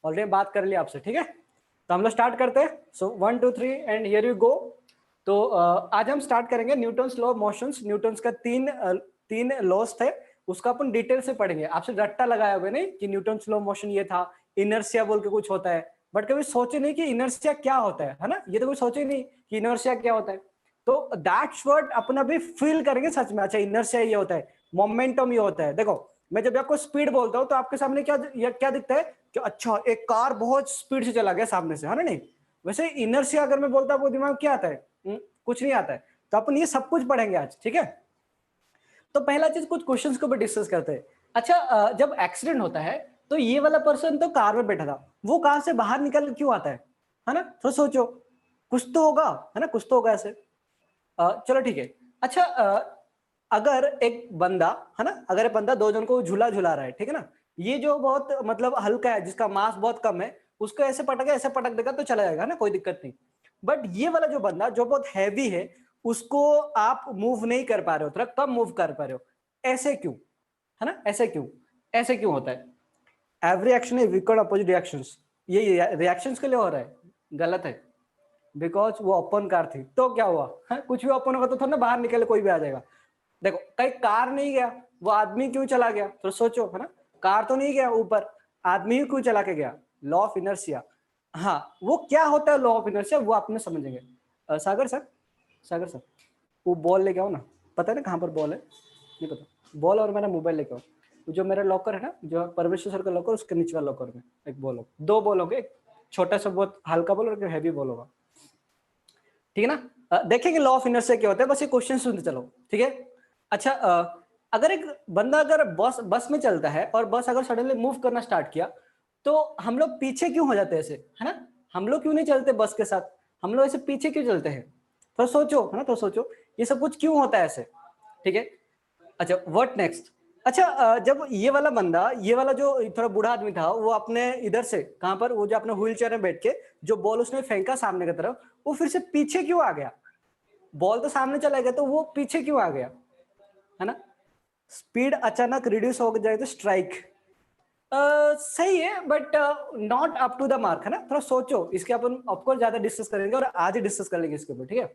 Already बात कर लिया आपसे, ठीक है। तो हम लोग स्टार्ट करते हैं। सो 1 2 3 एंड हियर यू गो। तो आज हम स्टार्ट करेंगे Newton's law of motions. Newton's का तीन लॉज थे, उसका अपन डिटेल से पढ़ेंगे। आपसे रट्टा लगाया हुआ नहीं कि न्यूटन्स लॉ ऑफ मोशन ये था, इनर्शिया बोल के कुछ होता है, बट कभी सोचे नहीं कि इनर्शिया क्या होता है ना। ये तो कोई सोचे नहीं कि इनर्शिया क्या होता है। तो दैट्स व्हाट अपन अभी फील करेंगे सच में। अच्छा, इनर्शिया ये होता है, मोमेंटम ये होता है। देखो, मैं जब आपको स्पीड बोलता हूँ तो आपके सामने क्या दिखता है कि अच्छा एक कार बहुत स्पीड से चला गया सामने से, है ना। नहीं, वैसे इनर्शिया अगर मैं बोलता हूँ आपको दिमाग में क्या आता है? कुछ नहीं आता है। तो अपन ये सब कुछ पढ़ेंगे आज, ठीक है। तो पहला चीज कुछ क्वेश्चंस को भी डिस्कस करते हैं। अच्छा, जब एक्सीडेंट होता है तो ये वाला पर्सन तो कार में बैठा था, वो कार से बाहर निकल क्यों आता है ना। तो सोचो, कुछ तो होगा, है ना, कुछ तो होगा ऐसे। चलो ठीक है। अच्छा, अगर एक बंदा, है ना, अगर एक बंदा दो जन को झूला झुला रहा है, ठीक है ना, ये जो बहुत मतलब हल्का है, जिसका मास बहुत कम है, उसको ऐसे पटक देगा तो चला जाएगा ना, कोई दिक्कत नहीं। बट ये वाला जो बंदा जो बहुत हैवी है, उसको आप मूव नहीं कर पा रहे हो, थोड़ा कम मूव कर पा रहे हो, ऐसे क्यों, है ना, ऐसे क्यों होता है? Every action is equal opposite reactions. ये रिएक्शंस के लिए हो रहा है, गलत है। बिकॉज वो ओपन कार थी तो क्या हुआ, है? कुछ भी ओपन होगा तो थोड़ा ना बाहर निकले कोई भी आ जाएगा। देखो, कहीं कार नहीं गया, वो आदमी क्यों चला गया, तो सोचो, है ना। कार तो नहीं गया ऊपर, आदमी ही क्यों चला के गया? Law of inertia. हाँ, वो क्या होता है लॉ ऑफ इनर्शिया, वो आपने समझेंगे। सागर सर वो बॉल लेके आओ ना। पता है ना कहाँ पर बॉल है? नहीं पता। बॉल और मेरा मोबाइल लेके आओ। जो मेरा लॉकर है ना, जो परमेश्वर सर का लॉकर, उसके नीचे वाला लॉकर में एक बॉल हो, दो बॉल हो गए, एक छोटा सा बहुत हल्का बॉल और एक हैवी बॉल होगा, ठीक है ना। देखेंगे लॉ ऑफ इनर्शिया क्या होता है, बस ये क्वेश्चन सुनते चलो, ठीक है। अच्छा, अगर एक बंदा अगर बस में चलता है और बस अगर सडनली मूव करना स्टार्ट किया, तो हम लोग पीछे क्यों हो जाते हैं ऐसे, है ना। हम लोग क्यों नहीं चलते बस के साथ, हम लोग ऐसे पीछे क्यों चलते हैं? तो सोचो, है ना, तो सोचो ये सब कुछ क्यों होता है ऐसे, ठीक है। अच्छा, व्हाट नेक्स्ट? अच्छा, जब ये वाला बंदा, ये वाला जो थोड़ा बूढ़ा आदमी था, वो अपने इधर से कहां पर, वो जो अपने व्हील चेयर में बैठ के जो बॉल उसने फेंका सामने की तरफ, वो फिर से पीछे क्यों आ गया? बॉल तो सामने चला गया, तो वो पीछे क्यों आ गया, है ना। स्पीड अचानक रिड्यूस हो जाए तो स्ट्राइक, सही है, but not up to the mark, है ना। थोड़ा सोचो, इसके अपन ऑफकोर्स ज्यादा डिस्कस करेंगे और आज ही डिस्कस कर लेंगे इसके ऊपर, ठीक है।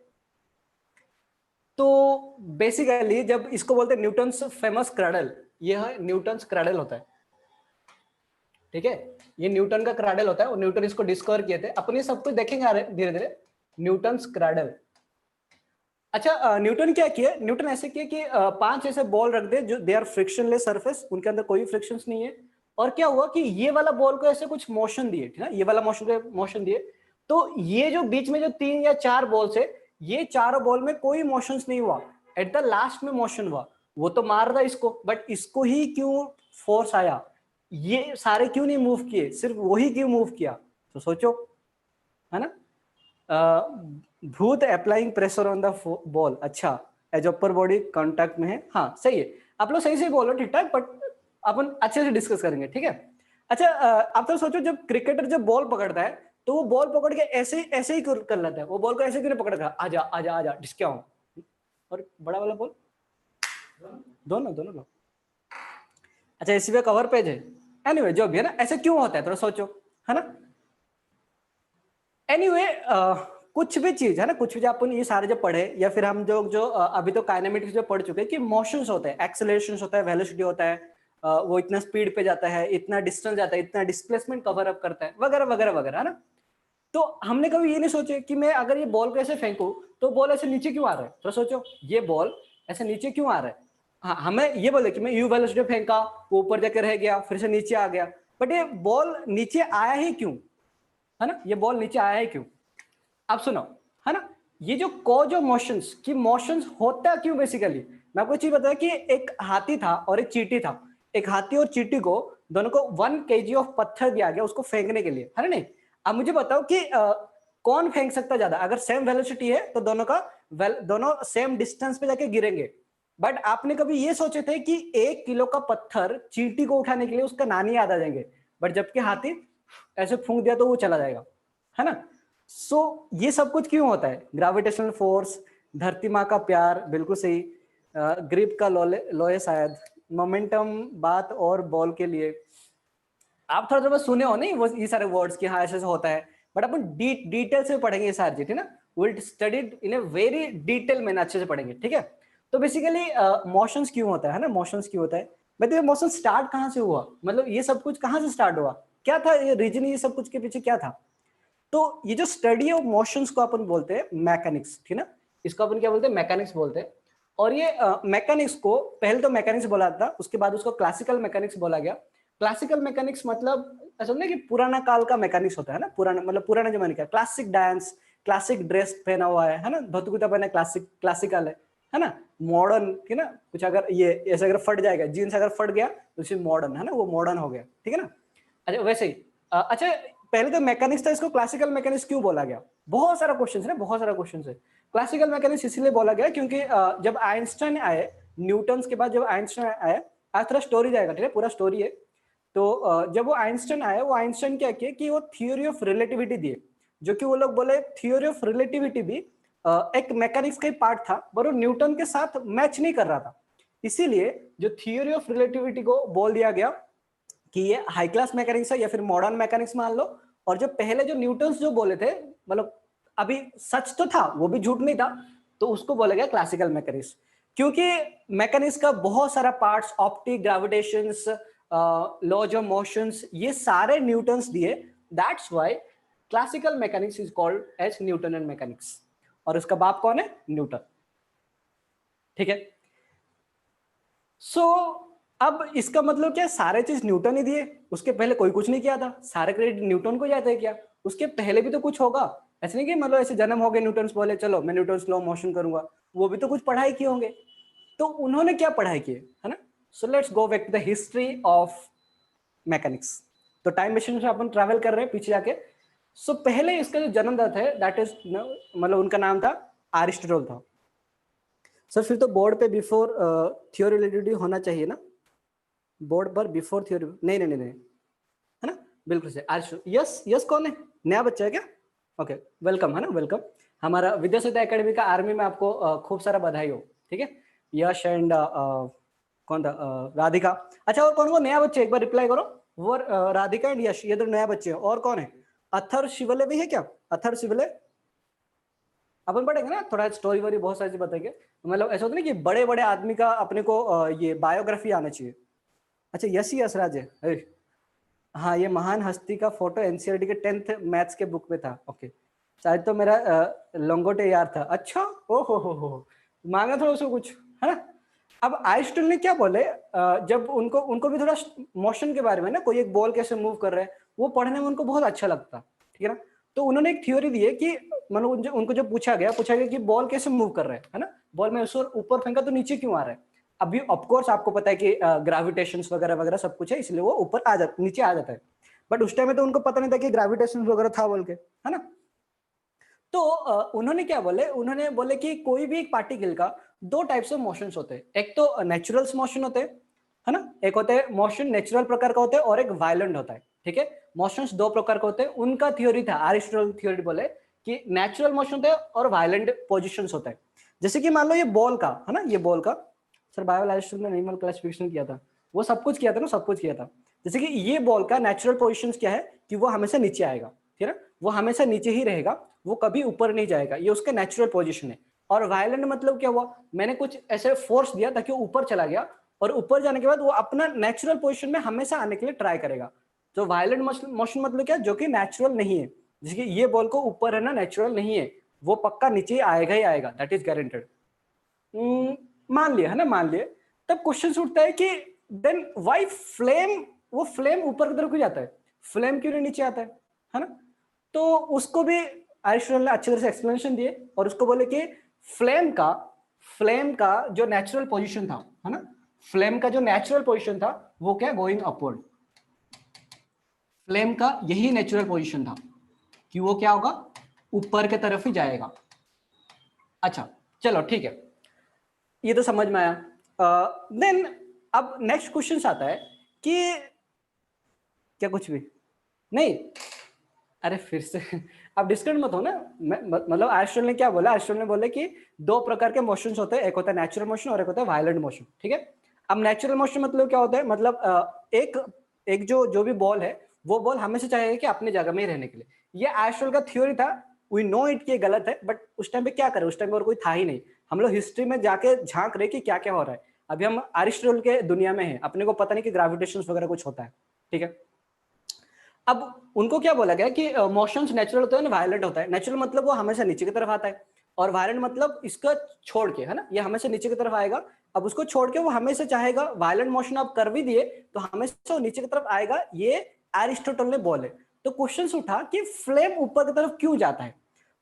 तो बेसिकली जब इसको बोलते हैं न्यूटन्स फेमस क्रैडल, ये है न्यूटन्स क्रैडल होता है, ठीक है। ये न्यूटन का क्रैडल होता है और न्यूटन इसको डिस्कवर किए थे। अपन ये सब कुछ देखेंगे धीरे धीरे। Newton's cradle. अच्छा, न्यूटन क्या किया? न्यूटन ऐसे किया कि 5 ऐसे बॉल रख दे जो दे आर फ्रिक्शनलेस सरफेस, उनके अंदर कोई फ्रिक्शंस नहीं है। और क्या हुआ कि ये वाला बॉल को ऐसे कुछ मोशन दिए, ठीक है, ये वाला मोशन दिए। तो ये जो बीच में जो 3 या 4 बॉल्स है, ये चारों बॉल में कोई मोशंस नहीं हुआ, एट द लास्ट में मोशन हुआ। वो तो मार रहा इसको, बट इसको ही क्यों फोर्स आया? ये सारे क्यों नहीं मूव किए, सिर्फ वही क्यों मूव किया? तो सोचो, है ना। भूत applying pressure on the ball. अच्छा, एज अपर बॉडी कांटेक्ट में है, हाँ सही है। आप लोग सही से बोलो, ठीक ठाक, बट अपन अच्छे से डिस्कस करेंगे, ठीक है। अच्छा, आप तो सोचो, जब क्रिकेटर जब बॉल पकड़ता है तो वो बॉल पकड़ के ऐसे ही कर लेता है, वो बॉल को ऐसे क्यों नहीं पकड़ता? आजा आजा आजा डिस्के आओ। और बड़ा वाला बॉल दोनों दोनों लो। अच्छा, इसी पे कवर पेज है। एनीवे, जो भी है ना, ऐसे क्यों होता है थोड़ा सोचो, है ना। एनीवे, कुछ भी चीज है ना, कुछ भी अपन ये सारे जो पढ़े, या फिर हम जो अभी तो काइनेमेटिक्स जो पढ़ चुके हैं कि मोशंस होते हैं, एक्सेलरेशंस होता है, वेलोसिटी होता है, वो इतना स्पीड पे जाता है, इतना डिस्टेंस जाता है, इतना डिस्प्लेसमेंट कवर अप करता है, वगैरह वगैरह वगैरह, है ना। तो हमने कभी ये नहीं सोचे कि मैं अगर ये बॉल को ऐसे फेंकूं तो बॉल ऐसे नीचे क्यों आ रहा है? तो सोचो, ये बॉल ऐसे नीचे क्यों आ रहा है? हाँ, हमें ये बोले कि मैं यू वेलोसिटी फेंका, वो ऊपर जाकर रह गया, फिर से नीचे आ गया, बट ये बॉल नीचे आया ही क्यों, है ना। ये बॉल नीचे आया ही क्यों? आप सुनो, है ना। ये जो कॉज ऑफ मोशंस की मोशंस होता क्यों बेसिकली, मैं आपको चीज बताया कि एक हाथी था और एक चींटी था। एक हाथी और चींटी को दोनों को 1 kg ऑफ पत्थर दिया गया उसको फेंकने के लिए, है ना। नहीं, अब मुझे बताओ कि कौन फेंक सकता ज्यादा? अगर सेम वेलोसिटी है तो दोनों सेम डिस्टेंस पे जाके गिरेंगे। बट आपने कभी ये सोचे थे कि 1 किलो का पत्थर चींटी को उठाने के लिए उसका नानी याद आ जाएंगे? बट जबकि हाथी ऐसे फूंक दिया तो वो चला जाएगा, है ना। सो ये सब कुछ क्यों होता है? ग्रेविटेशनल फोर्स, धरती माँ का प्यार, बिल्कुल सही, ग्रिप का लॉ है शायद, मोमेंटम बात और बॉल के लिए। आप थोड़ा थोड़ा सुने हो नहीं वो ये सारे वर्ड्स कि हाँ ऐसे ऐसे होता है, बट अपन डिटेल से पढ़ेंगे ये सारी चीज, है ना, will studied in a very detail में अच्छे से पढ़ेंगे, ठीक है। तो बेसिकली मोशंस क्यों होता है ना, मोशंस क्यों होता है, बताइए मोशन स्टार्ट कहाँ से हुआ, मतलब ये सब कुछ कहाँ से स्टार्ट हुआ, क्या था ये रीजन, ये सब कुछ के पीछे क्या था। तो ये जो स्टडी ऑफ मोशंस को अपन बोलते हैं मैकेनिक्स, ठीक है ना, इसको अपन क्या बोलते हैं, मैकेनिक्स बोलते हैं। और ये मैकेनिक्स को पहले तो मैकेनिक्स बोला था, उसके बाद उसको क्लासिकल मैकेनिक्स बोला गया। क्लासिकल मैकेनिक्स मतलब ऐसा ना कि पुराना काल का मैकेनिक्स होता है ना, पुराना मतलब पुराने जमाने का, क्लासिक डांस, क्लासिक ड्रेस पहना हुआ है ना, धोती कुर्ता पहना, क्लासिक क्लासिकल है ना। मॉडर्न की ना कुछ अगर ये ऐसे अगर फट जाएगा, जीन्स अगर फट गया तो उसे मॉडर्न, है ना, वो मॉडर्न हो गया, ठीक है ना। अच्छा वैसे ही अच्छा पहले तो मैकेनिक्स था, इसको क्लासिकल मैकेनिक्स क्यों बोला गया, बहुत सारा क्वेश्चन है ना, बहुत सारा क्वेश्चन है। क्लासिकल मैकेनिक्स इसलिए बोला गया क्योंकि जब आइंस्टाइन आए, न्यूटन के बाद जब आइंस्टाइन आए, आज थोड़ा स्टोरी जाएगा, ठीक है, पूरा स्टोरी है। तो जब वो आइंस्टाइन आए, वो आइंस्टाइन क्या किए कि वो थियोरी ऑफ रिलेटिविटी दिए, जो कि वो लोग बोले थियोरी ऑफ रिलेटिविटी भी एक मैकेनिक्स का ही पार्ट था, पर वो न्यूटन के साथ मैच नहीं कर रहा था। इसीलिए जो थियोरी ऑफ रिलेटिविटी को बोल दिया गया कि ये हाई क्लास मैकेनिक्स है या फिर मॉडर्न मैकेनिक्स मान लो। और जो पहले जो न्यूटन जो बोले थे, मतलब अभी सच तो था, वो भी झूठ नहीं था, तो उसको बोला गया क्लासिकल मैकेनिक्स। क्योंकि मैकेनिक्स का बहुत सारा parts, optic, gravitations, laws of motions, ये सारे न्यूटन्स दिए, that's why classical mechanics is called as Newton mechanics. और उसका बाप कौन है, न्यूटन, ठीक है। सो अब इसका मतलब क्या, सारे चीज न्यूटन ही दिए, उसके पहले कोई कुछ नहीं किया था, सारे क्रेडिट न्यूटन को जाते हैं क्या, उसके पहले भी तो कुछ होगा। ऐसे नहीं कि मतलब ऐसे जन्म हो गए न्यूटन बोले चलो मैं न्यूटन लॉ मोशन करूंगा, वो भी तो कुछ पढ़ाई किए होंगे। तो उन्होंने क्या पढ़ाई की है ना। So let's go back to the history of mechanics. तो टाइम मशीन से अपन ट्रैवल कर रहे हैं पीछे जाके। सो पहले इसका जो जन्मदाता है दैट इज, मतलब उनका नाम था एरिस्टोटल था। सर फिर तो बोर्ड पे बिफोर थियोरी रिलेटिविटी होना चाहिए ना, बोर्ड पर बिफोर थियोरी, नहीं नहीं नहीं नहीं, है ना, बिल्कुल से आज यस यस कौन है, नया बच्चा है क्या, ओके वेलकम, है ना, वेलकम। हमारा विद्या सिद्धा एकेडमी का आर्मी में आपको खूब सारा बधाई हो, ठीक है। यश एंड कौन था, राधिका। अच्छा और कौन, वो नया बच्चे एक बार रिप्लाई करो, वो राधिका एंड यश, ये तो नया बच्चे हैं। और कौन है, अथर शिवले भी है क्या, अथर शिवले। अपन पढ़ेंगे ना थोड़ा स्टोरी वोरी, बहुत सारी चीज बताएंगे। मतलब ऐसा होता है ना कि बड़े बड़े आदमी का अपने को ये बायोग्राफी आना चाहिए। अच्छा यस ही यशराज है, हाँ ये महान हस्ती का फोटो एनसीईआरटी के 10th मैथ्स के बुक में था, ओके। शायद तो मेरा लंगोटे यार था, अच्छा ओ हो, मांगा था उसको कुछ, है ना। अब आइंस्टाइन ने क्या बोले, जब उनको उनको भी थोड़ा मोशन के बारे में ना, कोई एक बॉल कैसे मूव कर रहा है वो पढ़ने में उनको बहुत अच्छा लगता, ठीक है ना। तो उन्होंने एक थ्योरी दी है कि मतलब उनको जो पूछा गया कि बॉल कैसे मूव कर रहा है ना, बॉल में उसको ऊपर फेंका तो नीचे क्यों आ रहा है। अभी ऑफकोर्स आपको पता है कि ग्रेविटेशन वगैरह वगैरह सब कुछ है, इसलिए वो ऊपर आ जाता, नीचे आ जाता है। बट उस टाइम में तो उनको पता नहीं था कि ग्रेविटेशन वगैरह था बोल के, है ना। तो उन्होंने क्या बोले, उन्होंने बोले कि कोई भी एक पार्टिकल का दो टाइप्स ऑफ मोशंस होते हैं, एक तो नेचुरल मोशन होते हैं, है ना, एक होते हैं मोशन नेचुरल प्रकार का होता है और एक वायलेंट होता है, ठीक है। मोशंस दो प्रकार के होते हैं, उनका थ्योरी था, एरिस्टोटल थ्योरी बोले कि नेचुरल मोशन होता है और वायलेंट पोजिशंस होता है। जैसे कि मान लो ये बॉल का, है ना, ये बॉल का, सर बायोलॉजिस्ट ने एनिमल क्लासिफिकेशन किया था, वो सब कुछ किया था ना, सब कुछ किया था। जैसे कि ये बॉल का नेचुरल पोजिशन क्या है कि वो हमेशा नीचे आएगा, ठीक है ना, वो हमेशा नीचे ही रहेगा, वो कभी ऊपर नहीं जाएगा, ये उसका नेचुरल पोजीशन है। और वायलेंट मतलब क्या हुआ, मैंने कुछ ऐसे फोर्स दिया ताकि वो ऊपर चला गया, और ऊपर जाने के बाद वो अपना नेचुरल पोजीशन में हमेशा आने के लिए ट्राई करेगा। तो वायलेंट मोशन मतलब क्या, जो कि नेचुरल नहीं है, जैसे कि ये बॉल को ऊपर रहना नेचुरल नहीं है, वो पक्का नीचे आएगा ही आएगा, दैट इज गारंटेड। मान लिया, है ना, मान लिया। तब क्वेश्चन उठता है कि देन व्हाई फ्लेम, वो फ्लेम ऊपर की तरफ क्यों जाता है, फ्लेम क्यों नहीं नीचे आता है ना। तो उसको भी एरिस्टोटल ने अच्छी तरह से एक्सप्लेनेशन दिए, और उसको बोले कि फ्लेम का जो नेचुरल पोजीशन था, है ना, फ्लेम का जो नेचुरल पोजीशन था वो क्या, गोइंग अपवर्ड। फ्लेम का यही नेचुरल पोजीशन था कि वो क्या होगा, ऊपर की तरफ ही जाएगा। अच्छा चलो ठीक है, ये तो समझ में आया। देन अब नेक्स्ट क्वेश्चन आता है कि क्या, कुछ भी नहीं, अरे फिर से आप डिस्कस मत हो ना। मतलब एरिस्टोटल ने क्या बोला, एरिस्टोटल ने बोला कि दो प्रकार के मोशंस होते हैं, एक होता है नेचुरल मोशन और एक होता है वायलेंट मोशन, ठीक है। अब नेचुरल मोशन मतलब क्या होता है, मतलब एक एक जो भी बॉल है वो बॉल हमेशा चाहेगा कि अपने जगह में ही रहने के लिए। ये एरिस्टोटल का थ्योरी था, वी नो इट कि ये गलत है, बट उस टाइम पे क्या करें, उस टाइम पे और कोई था ही नहीं। हम लोग हिस्ट्री में जाके झांक रहे कि क्या क्या हो रहा है। अभी हम एरिस्टोटल के दुनिया में हैं, अपने को पता नहीं कि ग्रेविटेशन वगैरह कुछ होता है, ठीक है। अब उनको क्या बोला गया कि मोशंस नेचुरल होता है ना वायलेंट होता है। नेचुरल मतलब वो हमेशा नीचे की तरफ आता है, और वायलेंट मतलब इसका छोड़ के, है ना, ये हमेशा नीचे की तरफ आएगा। अब उसको छोड़ के वो हमेशा चाहेगा, वायलेंट मोशन आप कर भी दिए तो हमेशा वो नीचे की तरफ आएगा, ये एरिस्टोटल ने बोले। तो क्वेश्चन उठा कि फ्लेम ऊपर की तरफ क्यों जाता है।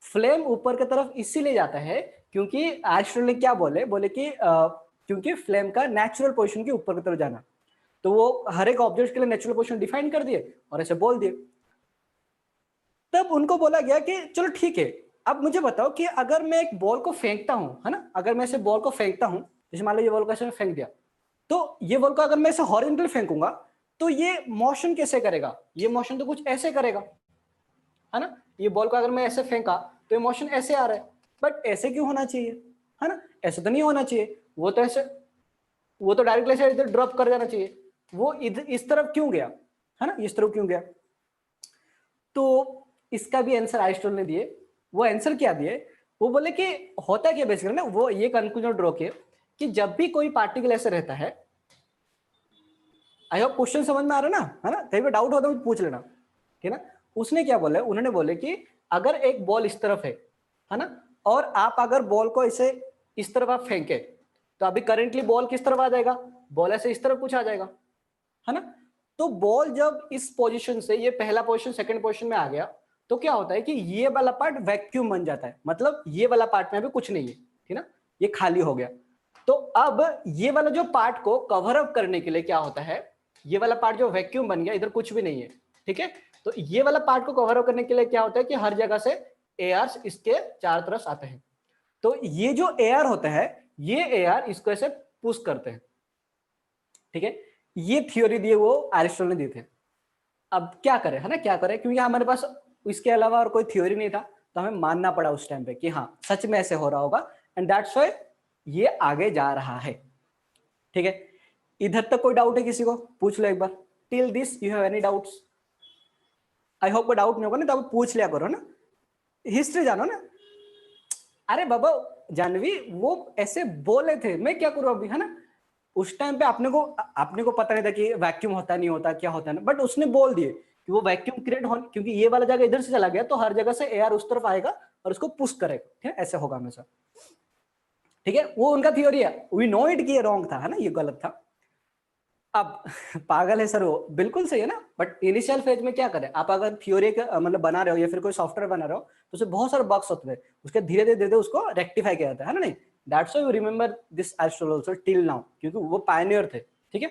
फ्लेम ऊपर की तरफ इसीलिए जाता है क्योंकि एरिस्टोटल ने क्या बोले कि क्योंकि फ्लेम का नेचुरल पोजिशन के ऊपर की तरफ जाना। तो वो हर एक ऑब्जेक्ट के लिए नेचुरल पोजीशन डिफाइन कर दिए और ऐसे बोल दिए। तब उनको बोला गया कि चलो ठीक है, अब मुझे बताओ कि अगर मैं एक बॉल को फेंकता हूं, है ना, अगर मैं ऐसे बॉल को फेंकता हूं, जैसे मान लो ये बॉल को ऐसे फेंक दिया, तो ये बॉल को अगर मैं ऐसे हॉरिजॉन्टल फेंकूंगा तो ये मोशन कैसे करेगा, ये मोशन तो कुछ ऐसे करेगा, है ना। ये बॉल को अगर मैं ऐसे फेंका तो ये मोशन ऐसे आ रहा है, बट ऐसे क्यों होना चाहिए, है ना, ऐसे तो नहीं होना चाहिए, वो तो ऐसे, वो तो डायरेक्टली ऐसे इधर ड्रॉप कर जाना चाहिए, वो इधर इस तरफ क्यों गया, है ना, इस तरफ क्यों गया। तो इसका भी आंसर आइंस्टाइन ने दिए। वो आंसर क्या दिए, वो बोले कि होता क्या बेसिकली ना, वो ये कंक्लूजन ड्रॉ किए कि जब भी कोई पार्टिकल ऐसे रहता है, आई होप क्वेश्चन समझ में आ रहा है ना, है ना, कहीं पे डाउट होता है पूछ लेना, ठीक है ना। उसने क्या बोला, उन्होंने बोले कि अगर एक बॉल इस तरफ है ना, और आप अगर बॉल को इसे इस तरफ आप फेंके तो अभी करेंटली बॉल किस तरफ आ जाएगा, बॉल ऐसे इस तरफ कुछ आ जाएगा, है ना। तो बॉल जब इस पोजीशन से, ये पहला पोजीशन सेकंड पोजीशन में आ गया, तो क्या होता है कि ये वाला पार्ट वैक्यूम बन जाता है, मतलब ये वाला पार्ट में भी कुछ नहीं है, ठीक ना, ये खाली हो गया। तो अब ये वाला जो पार्ट को कवर अप करने के लिए क्या होता है, ये वाला पार्ट जो वैक्यूम बन गया, इधर कुछ भी नहीं है, ठीक है। तो ये वाला पार्ट को कवर अप करने के लिए क्या होता है कि हर जगह से एयर इसके चारों तरफ आते हैं। तो ये जो एयर होता है, ये एयर इसको ऐसे पुश करते हैं, ठीक है। ये थ्योरी दिए वो एरिस्टोटल ने दिए थे। अब क्या करें, है ना, क्या करें, क्योंकि हमारे पास इसके अलावा और कोई थ्योरी नहीं था, तो हमें मानना पड़ा उस टाइम पे कि हाँ सच में ऐसे हो रहा होगा, एंड दैट्स व्हाई ये आगे जा रहा है, ठीक है। इधर तक कोई डाउट है किसी को, पूछ लो एक बार। Till this you have any doubts? I hope कोई डाउट नहीं होगा ना, तो आप पूछ लिया करो ना, हिस्ट्री जानो ना। अरे बाबा जानवी, वो ऐसे बोले थे, मैं क्या करूं अभी, है ना। उस टाइम पे आपने को पता नहीं था कि वैक्यूम होता नहीं होता क्या होता है, बट उसने बोल दिए कि वो वैक्यूम क्रिएट हो, क्योंकि ये वाला जगह इधर से चला गया तो हर जगह से एयर उस तरफ आएगा और उसको पुश करेगा, ठीक है, ऐसे होगा हमेशा, ठीक है। वो उनका थ्योरी है, वी नो इट कि ये रॉन्ग था, है ना, ये गलत था। अब पागल है सर वो, बिल्कुल सही है ना, बट इनिशियल फेज में क्या करें, आप अगर थ्योरी का मतलब बना रहे हो या फिर कोई सॉफ्टवेयर बना रहे हो तो उसमें बहुत सारे बग्स होते हैं, उसके धीरे धीरे धीरे उसको रेक्टिफाई किया जाता है ना, नहीं। That's why you remember this Aristotle also till now, क्योंकि वो पायनियर थे, ठीक है।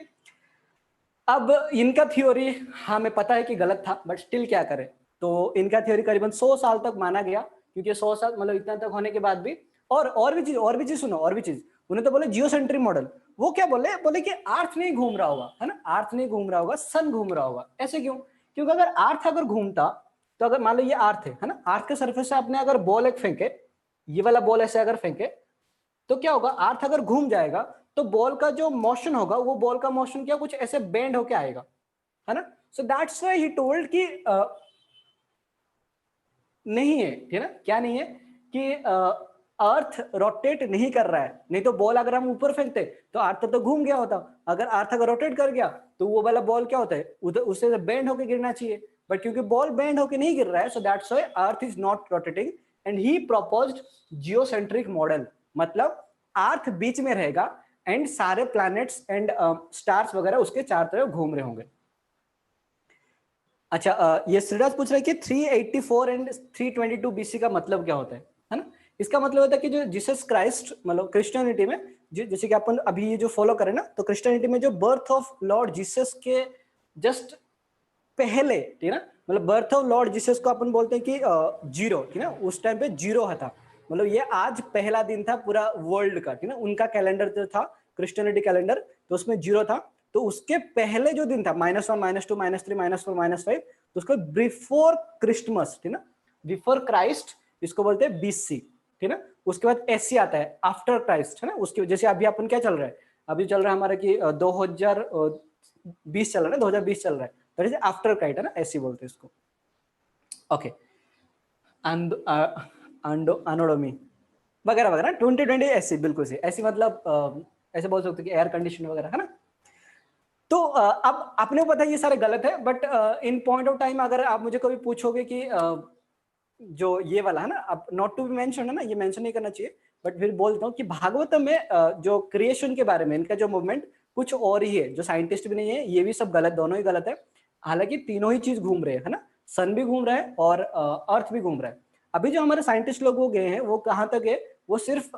अब इनका थ्योरी हमें पता है कि गलत था, बट स्टिल क्या करें। तो इनका थ्योरी करीबन 100 साल तक माना गया, क्योंकि 100 साल मतलब इतना तक होने के बाद भी, और भी चीज सुनो, और भी चीज उन्हें तो बोले जियोसेंट्रिक मॉडल। वो क्या बोले कि अर्थ नहीं घूम रहा होगा, है ना, अर्थ नहीं घूम रहा होगा, सन घूम रहा होगा। ऐसे क्यों, क्योंकि अगर अर्थ अगर घूमता, तो अगर मान लो ये अर्थ है ना, अर्थ के सरफेस से आपने अगर बॉल एक फेंके, ये वाला बॉल ऐसे अगर फेंके, तो क्या होगा, अर्थ अगर घूम जाएगा तो बॉल का जो मोशन होगा, वो बॉल का मोशन क्या कुछ ऐसे बेंड होके आएगा, है ना। So that's why he told कि नहीं है, ठीक है ना, क्या नहीं है कि अर्थ रोटेट नहीं कर रहा है, नहीं तो बॉल अगर हम ऊपर फेंकते तो अर्थ तो घूम गया होता। अगर अर्थ अगर रोटेट कर गया तो वो वाला बॉल क्या होता है, उधर उससे बेंड होके गिरना चाहिए, बट क्योंकि बॉल बेंड होके नहीं गिर रहा है, so that's why earth is not rotating, and he proposed geocentric model. मतलब अर्थ बीच में रहेगा एंड सारे प्लैनेट्स एंड स्टार्स वगैरह उसके चारों तरफ घूम रहे होंगे। अच्छा, ये श्रीराज पूछ रहा है कि 384 एंड 322 बीसी का मतलब क्या होता है ना। इसका मतलब होता है कि जो जीसस क्राइस्ट, मतलब क्रिश्चियनिटी में जैसे कि अपन अभी ये जो फॉलो करें ना, तो क्रिश्चियनिटी में जो बर्थ ऑफ लॉर्ड जीसस के जस्ट पहले, ठीक है ना, मतलब बर्थ ऑफ लॉर्ड जीसस को अपन बोलते हैं कि जीरो, ठीक है ना, उस टाइम पे जीरो था, मतलब ये आज पहला दिन था पूरा वर्ल्ड का, ठीक है ना, उनका कैलेंडर जो था क्रिश्चियनिटी कैलेंडर, तो उसमें जीरो था। तो उसके पहले जो दिन था -1 -2 -3 -4 -5, तो उसको बिफोर क्रिसमस, ठीक है ना, बिफोर क्राइस्ट इसको बोलते हैं बीसी, ठीक है ना। उसके बाद एसी आता है आफ्टर क्राइस्ट, है ना, उसकी जैसे अभी अपन क्या चल रहा है, अभी चल रहा है हमारा कि 2020 चल रहा है, 2020 चल रहा है, दैट इज आफ्टर काइट है ना, ऐसे बोलते हैं इसको। ओके, एनोडोमी वगैरह वगैरह, 2020 ऐसे बिल्कुल से ऐसी, मतलब ऐसे बोल सकते कि एयर कंडीशन वगैरह है ना। तो अब आपने पता है ये सारे गलत है, but in point of time अगर आप मुझे कभी पूछोगे कि जो ये वाला है ना, अब नॉट टू बी मेंशन है ना, ये मेंशन नहीं करना चाहिए, बट फिर बोलता हूँ कि भागवतम में जो क्रिएशन के बारे में इनका जो मूवमेंट कुछ और ही है, जो साइंटिस्ट भी नहीं है, ये भी सब गलत, दोनों ही गलत है। हालांकि तीनों ही चीज घूम रहे हैं है ना, सन भी घूम रहा है और अर्थ भी घूम रहा है। अभी जो हमारे साइंटिस्ट लोग वो गए हैं वो कहाँ तक है, वो सिर्फ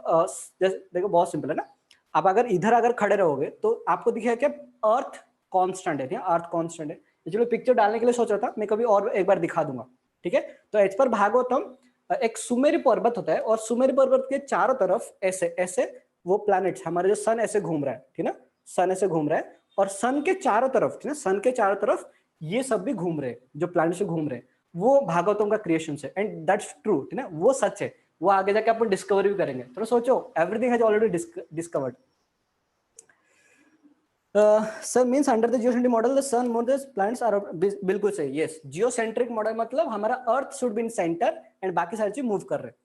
देखो बहुत सिंपल है ना, आप अगर इधर अगर खड़े रहोगे तो आपको दिखेगा कि अर्थ कांस्टेंट है, अर्थ कांस्टेंट है। चलो पिक्चर डालने के लिए सोच रहा था मैं, कभी और एक बार दिखा दूंगा, ठीक है। तो एज पर भागवतम एक सुमेरु पर्वत होता है और सुमेरु पर्वत के चारों तरफ ऐसे ऐसे वो प्लैनेट्स, हमारे जो सन ऐसे घूम रहा है, ठीक है ना, सन ऐसे घूम रहा है और सन के चारों तरफ, ठीक है, सन के चारों तरफ ये सब भी घूम रहे हैं, जो प्लैनेट्स घूम रहे हैं, वो भागवतम का क्रिएशन है एंड दैट्स ट्रू, ठीक है ना, वो सच है। वो आगे जाके अपन डिस्कवर भी करेंगे। थोड़ा सोचो, everything has already discovered. Sir means under the geocentric model the sun more the planets are, बिल्कुल सही, यस। जियोसेंट्रिक मॉडल मतलब हमारा earth should be in centre and बाकी सारी चीज मूव कर रहे हैं।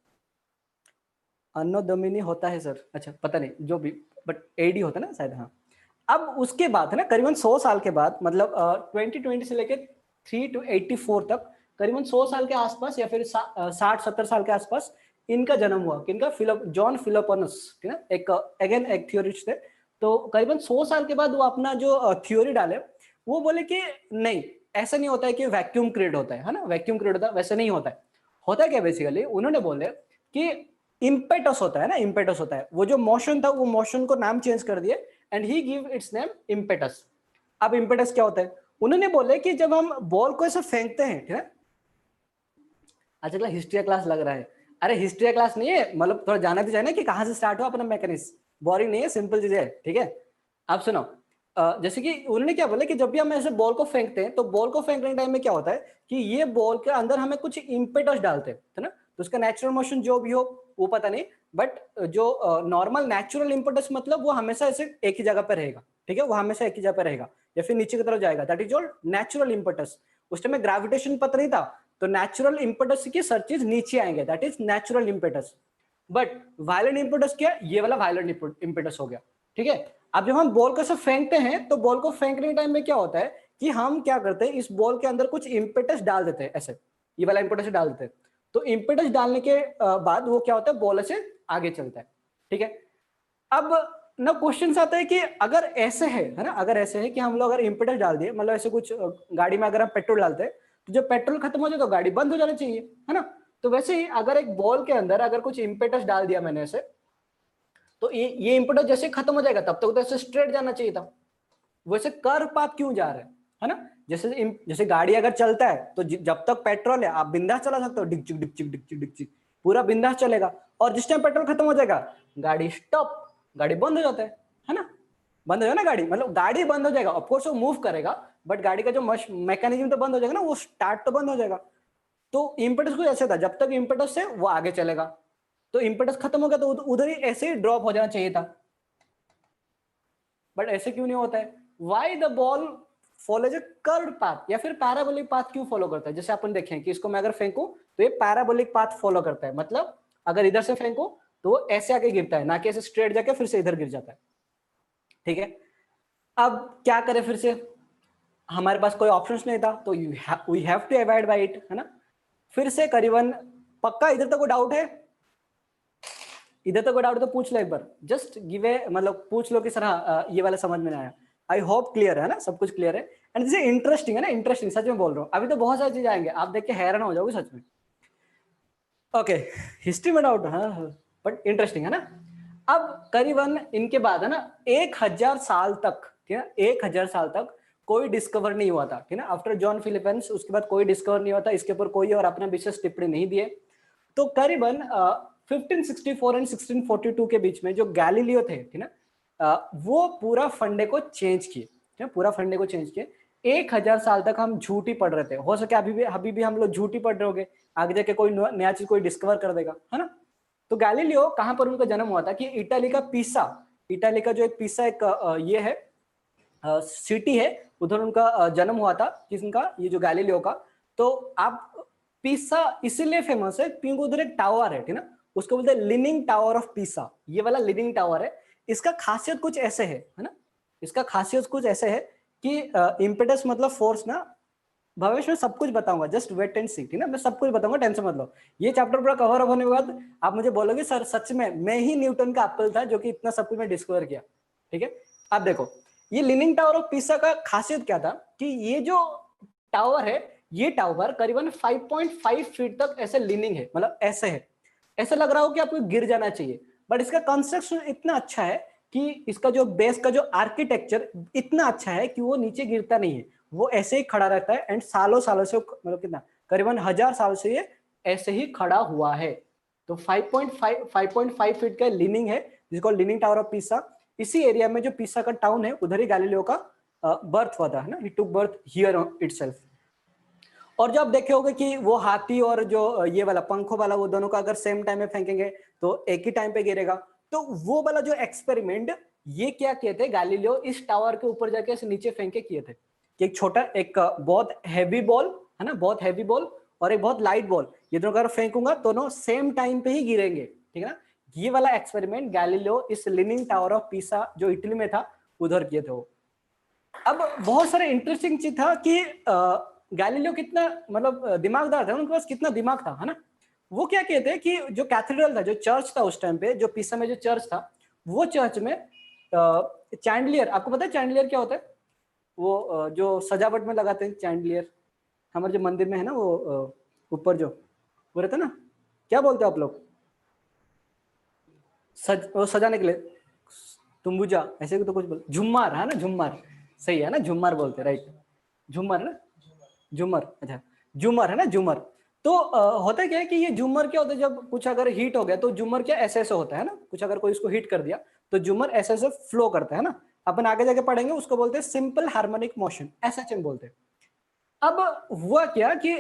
अन्नो दोमिनी होता है सर, अच्छा पता नहीं जो भी, बट एडी होता है ना शायद, हाँ। अब उसके बाद है ना करीबन 100 साल के बाद, मतलब 2020 से लेके 3 to 84 तक, करीबन 100 साल के आसपास या फिर 60-70 साल के आसपास इनका जन्म हुआ। किनका? जॉन फिलोपोनस, ठीक है, एक अगेन एक थ्योरिस्ट थे। तो करीबन 100 साल के बाद वो अपना जो थ्योरी डाले, वो बोले कि नहीं, ऐसा नहीं होता है कि वैक्यूम क्रिएट होता है ना, वैक्यूम क्रिएट होता है, वैसे नहीं होता है। होता है क्या बेसिकली, उन्होंने बोले कि इम्पेटस होता है ना, इम्पेटस होता है, वो जो मोशन था वो मोशन को नाम चेंज कर दिए and he give its name impetus. अब इम्पेटस क्या होता है? उन्होंने बोले कि जब हम बॉल को ऐसे फेंकते हैं, ठीक है, अच्छा हिस्ट्री क्लास लग रहा है, अरे हिस्ट्री क्लास नहीं है, मतलब थोड़ा जाना तो चाहिए ना कि कहां से स्टार्ट हुआ अपना मैकेनिज्म, बोरिंग नहीं है, सिंपल चीज है, ठीक है। आप सुनो, जैसे कि उन्होंने क्या बोला कि जब भी हम ऐसे बॉल को फेंकते हैं, तो बॉल को फेंकने के टाइम में क्या होता है कि ये बॉल के अंदर हमें कुछ इम्पेटस डालते हैं, है ना, तो उसका नेचुरल मोशन जो भी हो वो पता नहीं, बट जो नॉर्मल नेचुरल इम्पेटस मतलब वो हमेशा ऐसे एक ही जगह पे रहेगा, ठीक है, वो हमेशा एक ही जगह पे रहेगा या फिर नीचे की तरफ जाएगा, that is your natural impetus. उस टाइम में ग्रेविटेशन पता नहीं था, तो नेचुरल इम्पेटस की सर चीज नीचे आएंगे, that is natural impetus. But violent impetus क्या? ये वाला वायलेंट इम्पेटस हो गया, ठीक है। अब जब हम बॉल को ऐसे फेंकते हैं, तो बॉल को फेंकने के टाइम में क्या होता है कि हम क्या करते हैं, इस बॉल के अंदर कुछ इम्पेटस डाल देते हैं, ऐसे ये वाला इम्पेटस डाल देते हैं। तो इम्पेटस डालने के बाद वो क्या होता है, बॉल से आगे चलता है, ठीक है। अब ना क्वेश्चन आता है कि अगर ऐसे है ना, अगर ऐसे है कि हम लोग अगर इम्पेटस डाल दिए, मतलब ऐसे कुछ गाड़ी में अगर हम पेट्रोल डालते हैं, तो जब पेट्रोल खत्म हो जाए तो गाड़ी बंद हो जानी चाहिए, है ना। तो वैसे ही अगर एक बॉल के अंदर अगर कुछ इम्पेटस डाल दिया मैंने ऐसे, तो ये इम्पेटस जैसे खत्म हो जाएगा तब तक तो ऐसे स्ट्रेट जाना चाहिए था, वैसे कर्व पाथ क्यों जा रहे हैं, है ना। जैसे जैसे गाड़ी अगर चलता है तो जब तक पेट्रोल है आप बिंदास चला सकते हो, डिक चिक डिक चिक डिक चिक डिक चिक, पूरा बिंदास चलेगा। और जिस टाइम पेट्रोल खत्म हो जाएगा, गाड़ी स्टॉप, गाड़ी बंद हो जाता है ना, बंद हो जाए ना गाड़ी, मतलब गाड़ी बंद हो जाएगा, ऑफकोर्स वो मूव करेगा, बट गाड़ी का जो मैकेनिज्म तो बंद हो जाएगा ना, वो स्टार्ट तो बंद हो जाएगा। तो इम्पेटस को ऐसे था, जब तक इम्पेटस है वो आगे चलेगा, तो इम्पेटस खत्म हो गया तो उधर ही ऐसे ही ड्रॉप हो जाना चाहिए था, बट ऐसे क्यों नहीं होता है? Why the ball follows a curved path, या फिर पैराबोलिक पाथ क्यों फॉलो करता है? जैसे अपन देखें कि इसको मैं अगर फेंकूं तो ये पैराबोलिक पाथ फॉलो करता है, मतलब अगर इधर से फेंकूं तो वो ऐसे आके गिरता है, ना कि ऐसे स्ट्रेट जाके फिर से इधर गिर जाता है, ठीक है। अब क्या करें, फिर से हमारे पास कोई ऑप्शंस नहीं था, तो we have to avoid by it, है ना। फिर से करीबन पक्का इधर तक कोई डाउट है? इधर तक कोई डाउट तो पूछ लो एक बार, जस्ट गिव ए, मतलब पूछ लो कि सर हाँ ये वाला समझ में नहीं आया। आई होप क्लियर है ना, सब कुछ क्लियर है। एंड दिस इज इंटरेस्टिंग है ना, इंटरेस्टिंग, सच में बोल रहा हूँ, अभी तो बहुत सारी चीजें आएंगे, आप देख के हैरान हो जाओगे सच में। ओके, हिस्ट्री में डाउट, हाँ, बट इंटरेस्टिंग है ना। अब करीबन इनके बाद है ना 1000 साल तक, ठीक है, 1000 साल तक कोई डिस्कवर नहीं हुआ था, ठीक है, आफ्टर जॉन फिलिपेंस उसके बाद कोई डिस्कवर नहीं हुआ था, इसके ऊपर कोई और अपना विशेष टिप्पणी नहीं दिए। तो करीबन 1564 एंड 1642 के बीच में जो गैलीलियो थे, ठीक है, वो पूरा फंडे को चेंज किए, ठीक है, पूरा फंडे को चेंज किए। 1000 साल तक हम झूठ ही पढ़ रहे थे, हो सके अभी भी हम लोग झूठ ही पढ़ रहे होंगे, आगे जाके कोई नया चीज कोई डिस्कवर कर देगा, है ना। तो गैलीलियो कहां पर उनका जन्म हुआ था कि इटाली का पीसा, इटाली का जो एक पीसा एक ये है सिटी है, उधर उनका जन्म हुआ था, किसका, ये जो गैलीलियो का। तो आप पिसा इसीलिए फेमस है क्योंकि उधर एक टावर है, ठीक ना, उसको बोलते हैं लीनिंग टावर ऑफ पिसा। ये वाला लीनिंग टावर है, इसका खासियत कुछ ऐसे है ना, इसका खासियत कुछ ऐसे है कि इम्पेटस मतलब फोर्स ना, भविष्य में सब कुछ बताऊंगा, जस्ट वेट एंड सी, ठीक ना, मैं सब कुछ बताऊंगा, टेंशन मत लो। ये चैप्टर पूरा कवर अप होने के बाद आप मुझे बोलोगे सर सच में मैं ही न्यूटन का एप्पल था जो कि इतना सब कुछ मैं डिस्कवर किया। ठीक है, अब देखो ये लीनिंग टावर ऑफ पिसा का खासियत क्या था कि ये जो टावर है, ये टावर करीबन 5.5 फीट तक ऐसे लीनिंग है, मतलब ऐसे है, ऐसा लग रहा हो कि आपको गिर जाना चाहिए, बट इसका कंस्ट्रक्शन इतना अच्छा है कि इसका जो बेस का जो आर्किटेक्चर इतना अच्छा है कि वो नीचे गिरता नहीं है, वो ऐसे ही खड़ा रहता है। एंड सालों सालों से, मतलब कितना, करीबन 1000 साल से ये ऐसे ही खड़ा हुआ है। तो 5.5 फीट का लीनिंग है, जिसको लीनिंग टावर ऑफ पिसा। इसी एरिया में जो पिसा का टाउन है, उधर ही गैलीलियो का बर्थ हुआ था, है ना, ही टुक बर्थ हियर इटसेल्फ। और जो आप देखे होंगे कि वो हाथी और जो ये वाला पंखों वाला, वो दोनों का अगर सेम टाइम में फेंकेंगे तो एक ही टाइम पे गिरेगा। तो वो वाला जो एक्सपेरिमेंट ये क्या किए थे गैलीलियो, इस टावर के ऊपर जाके ऐसे नीचे फेंक के किए थे कि एक छोटा, एक बहुत हैवी बॉल है ना, बहुत हैवी बॉल और एक बहुत लाइट बॉल, ये दोनों अगर फेंकूंगा दोनों सेम टाइम पे ही गिरेंगे, ठीक है ना। ये वाला एक्सपेरिमेंट गैलीलियो इस लीनिंग टावर ऑफ पिसा जो इटली में था उधर किए थे वो। अब बहुत सारे इंटरेस्टिंग चीज था कि गैलीलियो कितना मतलब दिमागदार था, उनके पास कितना दिमाग था, है ना। वो क्या कहते हैं कि जो कैथेड्रल था, जो चर्च था उस टाइम पे, जो पिसा में जो चर्च था, वो चर्च में चैंडलियर, आपको पता है चैंडलियर क्या होता है? वो जो सजावट में लगाते हैं चैंडलियर, हमारे जो मंदिर में है ना, वो ऊपर जो वो रहता है ना, क्या बोलते हो आप लोग, वो सजाने के लिए, तुम्बुजा ऐसे तो कुछ बोल, झुम्मार है ना, झुम्मार, सही है ना, झुम्मार बोलते, राइट, झुम्मर ना, झूमर, अच्छा झूमर है ना, झूमर। तो होता क्या है कि ये झूमर क्या होता है, जब कुछ अगर हीट हो गया तो झूमर क्या ऐसे ऐसे होता है ना, कुछ अगर कोई इसको हीट कर दिया तो झूमर ऐसे ऐसे फ्लो करता है ना। अपन आगे जाके पढ़ेंगे, उसको बोलते हैं सिंपल हार्मोनिक मोशन, एसएचएम बोलते हैं। अब हुआ क्या कि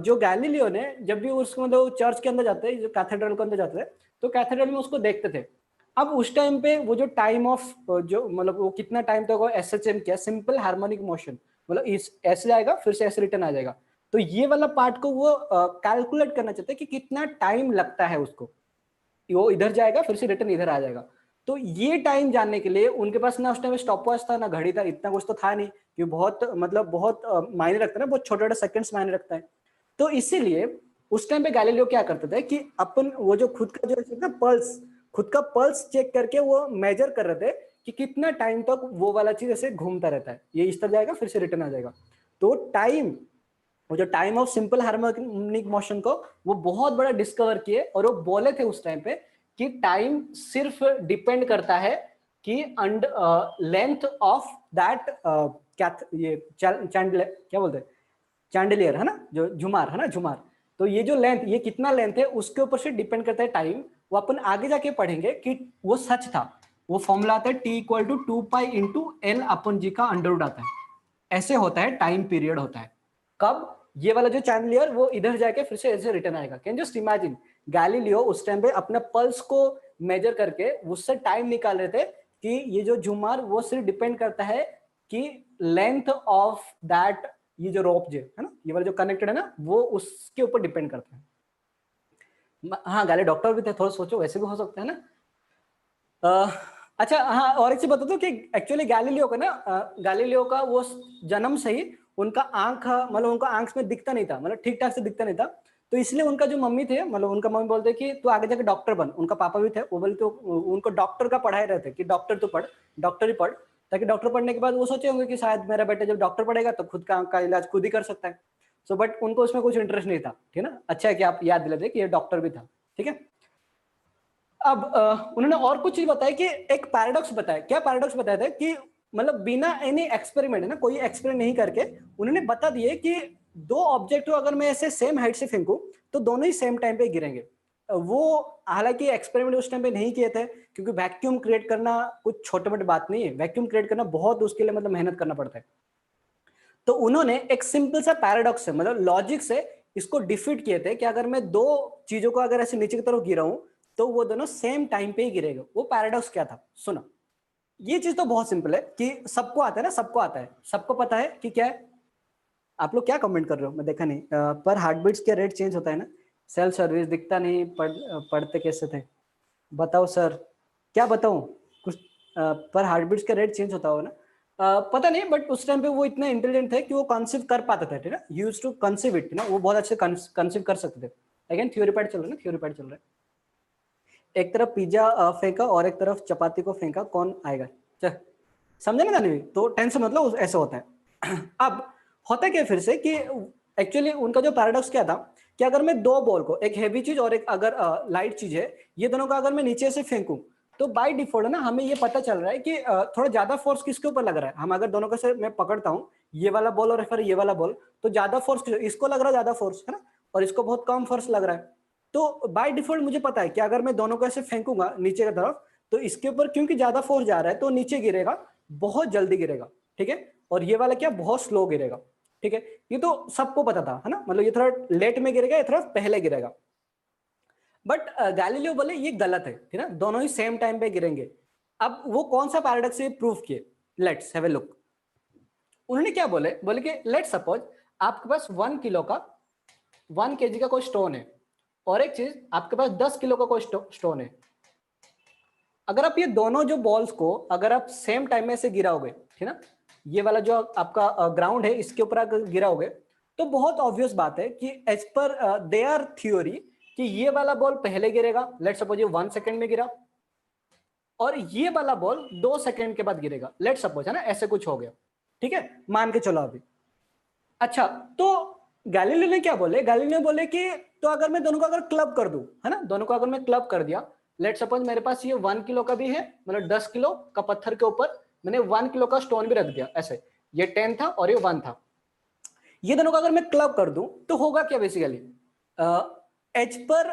जो गैलीलियो ने जब भी उसको मतलब चर्च के अंदर जाते हैं, जो कैथेड्रल के अंदर जाते थे, तो कैथेड्रल में उसको देखते थे। अब उस टाइम पे वो जो टाइम ऑफ जो मतलब वो कितना टाइम तक वो एसएचएम किया, सिंपल हार्मोनिक मोशन, मतलब इस ऐसे आएगा फिर से ऐसे रिटर्न आ जाएगा। तो ये वाला पार्ट को वो कैलकुलेट करना चाहते हैं कि कितना टाइम लगता है उसको, वो इधर जाएगा फिर से रिटर्न इधर आ जाएगा। तो ये टाइम जानने के लिए उनके पास ना उस टाइम स्टॉप वॉच था ना घड़ी था, इतना कुछ तो था नहीं, कि बहुत मतलब बहुत मायने रखता है ना, बहुत छोटे छोटे सेकंड्स मायने रखता है। तो इसीलिए उस टाइम पे गैलीलियो क्या करते थे कि अपन वो जो खुद का जो ना पल्स, खुद का पल्स चेक करके वो मेजर कर रहे थे कि कितना टाइम तक वो वाला चीज ऐसे घूमता रहता है, ये इस तरह जाएगा फिर से रिटर्न आ जाएगा। तो टाइम, वो जो time of simple harmonic motion को वो बहुत बड़ा डिस्कवर किए, और वो बोले थे उस टाइम पे कि टाइम सिर्फ डिपेंड करता है कि लेंथ ऑफ दैट क्या ये चैंडलियर, क्या बोलते हैं, चैंडलियर है ना, जो झुमार है ना, झुमार। तो ये जो लेंथ, ये कितना लेंथ है उसके ऊपर से डिपेंड करता है टाइम। वो अपन आगे जाके पढ़ेंगे कि वो सच था। वो फॉर्मूला आता है T equal to 2 pi into L upon G का अंडर रूट आता है, ऐसे होता है टाइम पीरियड होता है। कब ये वाला जो चैंडलियर वो इधर जाके फिर से ऐसे रिटर्न आएगा। कैन जस्ट इमेजिन, गैलीलियो उस टाइम पे अपने पल्स को मेजर करके उससे टाइम निकाल रहे थे कि ये जो झुमार वो सिर्फ डिपेंड करता है कि लेंथ ऑफ दैट, ये जो रोप जो है ना, ये वाला जो कनेक्टेड है ना, वो उसके ऊपर डिपेंड करता है। हाँ गैली डॉक्टर भी थे, थोड़ा सोचो वैसे भी हो सकता है ना। अच्छा हाँ, और एक चीज बता दो कि एक्चुअली गैलीलियो का ना, गैलीलियो का वो जन्म से ही उनका आंख, मतलब उनका आंख में दिखता नहीं था, मतलब ठीक ठाक से दिखता नहीं था। तो इसलिए उनका जो मम्मी थे, मतलब उनका मम्मी बोलते कि तू आगे जाके डॉक्टर बन। उनका पापा भी थे, वो बोलते उनको डॉक्टर का पढ़ाए रहते कि डॉक्टर तू पढ़, डॉक्टर ही पढ़, ताकि डॉक्टर पढ़ने के बाद वो सोचे होंगे कि शायद मेरा बेटा जब डॉक्टर पढ़ेगा तो खुद का आंख का इलाज खुद ही कर सकता है। सो बट उनको उसमें कुछ इंटरेस्ट नहीं था, ठीक है ना। अच्छा है कि आप याद दिलाते कि ये डॉक्टर भी था, ठीक है। अब उन्होंने और कुछ चीज बताया कि एक पैराडॉक्स बताया। क्या पैराडॉक्स बताया था कि मतलब बिना एनी एक्सपेरिमेंट है ना, कोई एक्सपेरिमेंट नहीं करके उन्होंने बता दिए कि दो ऑब्जेक्ट अगर मैं ऐसे सेम हाइट से फेंकूं तो दोनों ही सेम टाइम पे गिरेंगे। वो हालांकि एक्सपेरिमेंट उस टाइम पे नहीं किए थे, क्योंकि वैक्यूम क्रिएट करना कुछ छोटे मोटे बात नहीं है, वैक्यूम क्रिएट करना बहुत उसके लिए मतलब मेहनत करना पड़ता है। तो उन्होंने एक सिंपल सा पैराडॉक्स से, मतलब लॉजिक से इसको डिफीट किए थे कि अगर मैं दो चीजों को अगर ऐसे नीचे की तरफ गिराऊं तो वो दोनों सेम टाइम पे ही गिरेगा। वो पैराडॉक्स क्या था, सुनो। ये चीज तो बहुत सिंपल है कि सबको आता है ना, सबको आता है, सबको पता है कि क्या है। आप लोग क्या कमेंट कर रहे हो, मैं देखा नहीं। पर हार्ट बीट्स के रेट चेंज होता है ना, सेल्फ सर्विस दिखता नहीं, पढ़ते कैसे थे, बताओ सर, क्या बताऊं कुछ। पर हार्ट बीट्स का रेट चेंज होता हो ना, पता नहीं, बट उस टाइम पे वो इतना इंटेलिजेंट थे कि वो कंसीव कर पाते थे, ठीक है, यूज टू कंसीव इट ना, वो बहुत अच्छे कंसीव कर सकते थे। अगेन थ्योरी पार्ट चल रहा है ना, थ्योरी पार्ट चल रहा है। एक तरफ पिज्जा फेंका और एक तरफ चपाती को फेंका, कौन आएगा? चल समझे ना जाने, तो टेंशन मतलब ऐसा होता है। अब होता क्या फिर से कि एक्चुअली उनका जो पैराडॉक्स क्या था कि अगर मैं दो बॉल को, एक हैवी चीज और एक अगर लाइट चीज है, ये दोनों को अगर मैं नीचे से फेंकूं तो बाय डिफॉल्ट ना हमें ये पता चल रहा है कि थोड़ा ज्यादा फोर्स किसके ऊपर लग रहा है। हम अगर दोनों को से मैं पकड़ता हूँ, ये वाला बॉल और फिर ये वाला बॉल, तो ज्यादा फोर्स इसको लग रहा है, ज्यादा फोर्स है ना, और इसको बहुत कम फोर्स लग रहा है। तो बाय डिफॉल्ट मुझे पता है कि अगर मैं दोनों को ऐसे फेंकूंगा नीचे की तरफ, तो इसके ऊपर क्योंकि ज्यादा फोर्स जा रहा है तो नीचे गिरेगा, बहुत जल्दी गिरेगा, ठीक है, और ये वाला क्या बहुत स्लो गिरेगा, ठीक है। ये तो सबको पता था, है ना, मतलब ये थोड़ा लेट में गिरेगा, ये थोड़ा पहले गिरेगा। बट गैलीलियो बोले ये गलत है, ठीक है, दोनों ही सेम टाइम पे गिरेंगे। अब वो कौन सा पैराडॉक्स से प्रूव किए, लेट्स हैव ए लुक। उन्होंने क्या बोले, बोले कि लेट्स सपोज आपके पास 1 किलो का 1 kg का कोई स्टोन है, और एक चीज आपके पास 10 किलो का कोई स्टोन है। अगर आप ये दोनों जो बॉल्स को अगर आप सेम टाइम में से गिराओगे, ठीक है, ये वाला जो आपका ग्राउंड है इसके ऊपर अगर गिराओगे, तो बहुत ऑब्वियस बात है कि एज पर देयर थ्योरी कि ये वाला बॉल पहले गिरेगा, लेट्स सपोज ये 1 सेकंड में गिरा, और ये वाला बॉल 2 सेकंड के बाद गिरेगा, लेट्स सपोज, है ना, ऐसे कुछ हो गया, ठीक है, मान के चलो अभी। अच्छा, तो गैलीलियो ने क्या बोले, गैलीलियो बोले कि तो अगर मैं दोनों को अगर क्लब कर दूं, है ना, दोनों को अगर मैं क्लब कर दिया, लेट सपोज मेरे पास ये 1 किलो का भी है, मतलब 10 किलो का पत्थर के ऊपर मैंने 1 किलो का स्टोन भी रख दिया, ऐसे ये 10 था और ये 1 था, ये दोनों को अगर मैं क्लब कर दूं तो होगा क्या बेसिकली, एज पर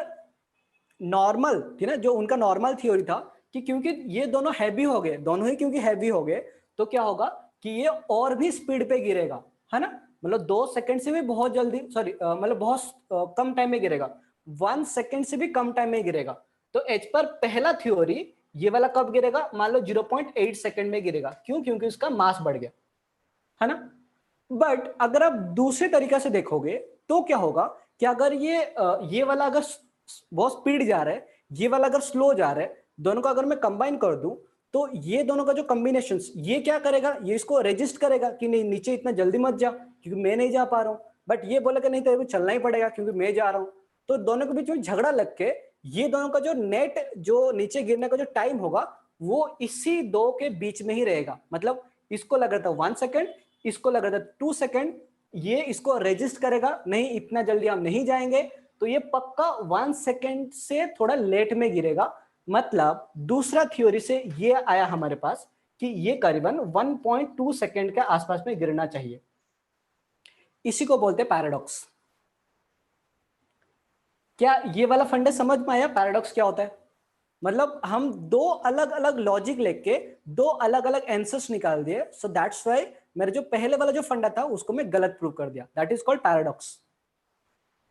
नॉर्मल, ठीक है, जो उनका नॉर्मल थ्योरी था कि क्योंकि ये दोनों हैवी हो गए, दोनों ही क्योंकि हैवी हो गए, तो क्या होगा कि ये और भी स्पीड पे गिरेगा, है ना, मतलब 2 सेकंड से भी बहुत जल्दी, सॉरी मतलब बहुत कम टाइम में गिरेगा, 1 सेकंड से भी कम टाइम में गिरेगा। तो एच पर पहला थ्योरी ये वाला कब गिरेगा, मान लो 0.8 सेकंड में गिरेगा, क्यों, क्योंकि उसका मास बढ़ गया, है ना। बट अगर आप दूसरे तरीका से देखोगे तो क्या होगा कि अगर ये वाला अगर बहुत स्पीड जा रहा है, ये वाला अगर स्लो जा रहा है, दोनों को अगर मैं कंबाइन कर दूं, तो ये दोनों का जो कॉम्बिनेशन, ये क्या करेगा, ये इसको रेजिस्ट करेगा कि नहीं नीचे इतना जल्दी मत जा क्योंकि मैं नहीं जा पा रहा हूं, बट ये बोलेगा नहीं तेरे को चलना ही पड़ेगा क्योंकि मैं जा रहा हूं। तो दोनों के बीच में झगड़ा लग के ये दोनों का जो नेट जो नीचे गिरने का जो टाइम होगा वो इसी दो के बीच में ही रहेगा, मतलब इसको लग रहा था 1 सेकंड, इसको लग रहा था 2 सेकंड, ये इसको रेजिस्ट करेगा, नहीं इतना जल्दी हम नहीं जाएंगे, तो ये पक्का 1 सेकंड से थोड़ा लेट में गिरेगा। मतलब दूसरा थ्योरी से ये आया हमारे पास कि ये करीबन 1.2 सेकंड के आसपास में गिरना चाहिए, इसी को बोलते हैं पैराडॉक्स। क्या ये वाला फंडा समझ में आया, पैराडॉक्स क्या होता है? मतलब हम दो अलग अलग लॉजिक लेके दो अलग अलग आंसर्स निकाल दिए, सो दैट्स व्हाई मेरे जो पहले वाला जो फंडा था उसको मैं गलत प्रूव कर दिया, दैट इज कॉल्ड पैराडॉक्स।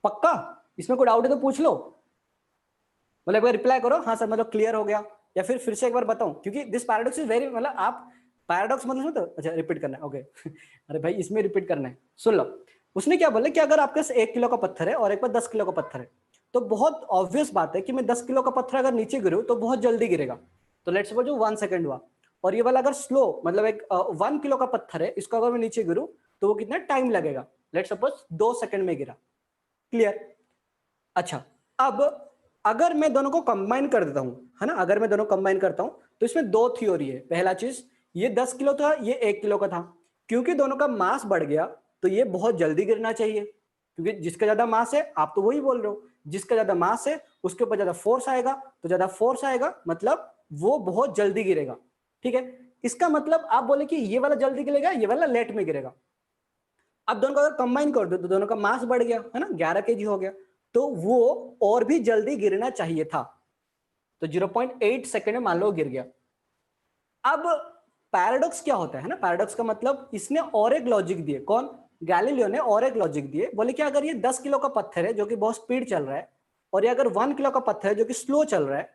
पक्का इसमें कोई डाउट है तो पूछ लो, मतलब एक बार रिप्लाई करो हाँ सर मतलब क्लियर हो गया, या फिर से एक बार बताऊं, क्योंकि दिस पैराडॉक्स इज वेरी, मतलब आप पैराडॉक्स मतलब तो अच्छा रिपीट करना है, ओके अरे भाई इसमें रिपीट करना है, सुन लो। उसने क्या बोला कि अगर आपके पास 1 किलो का पत्थर है और एक बार 10 किलो का पत्थर है, तो बहुत ऑब्वियस बात है कि मैं 10 किलो का पत्थर अगर नीचे गिरूं तो बहुत जल्दी गिरेगा, तो लेट्स सपोज 1 सेकंड हुआ, और ये वाला अगर स्लो, मतलब एक 1 किलो का पत्थर है, इसको अगर मैं नीचे गिरूं तो वो कितना टाइम लगेगा, लेट्स सपोज 2 सेकंड में गिरा, क्लियर। अच्छा, अब अगर मैं दोनों को कंबाइन कर देता हूं, है ना, अगर मैं दोनों कंबाइन करता हूं तो इसमें दो थ्योरी है। पहला चीज, ये 10 किलो था, ये 1 किलो का था, क्योंकि दोनों का मास बढ़ गया तो ये बहुत जल्दी गिरना चाहिए, क्योंकि जिसका ज्यादा मास है, आप तो वही बोल रहे हो, जिसका ज्यादा मास है उसके ऊपर ज्यादा फोर्स आएगा, तो ज्यादा फोर्स आएगा मतलब वो बहुत जल्दी गिरेगा, ठीक है। इसका मतलब आप बोले कि ये वाला जल्दी गिरेगा, ये वाला लेट में गिरेगा। अब दोनों को अगर कंबाइन कर दो तो दोनों का मास बढ़ गया, है ना, 11 kg हो गया, तो वो और भी जल्दी गिरना चाहिए था, तो 0.8 सेकंड में मान लो गिर गया। अब पैराडॉक्स क्या होता है ना, पैराडॉक्स का मतलब इसने और एक लॉजिक दिए, कौन, गैलीलियो ने और एक लॉजिक दिए, बोले कि अगर ये 10 किलो का पत्थर है जो कि बहुत स्पीड चल रहा है, और ये अगर 1 किलो का पत्थर है जो कि स्लो चल रहा है,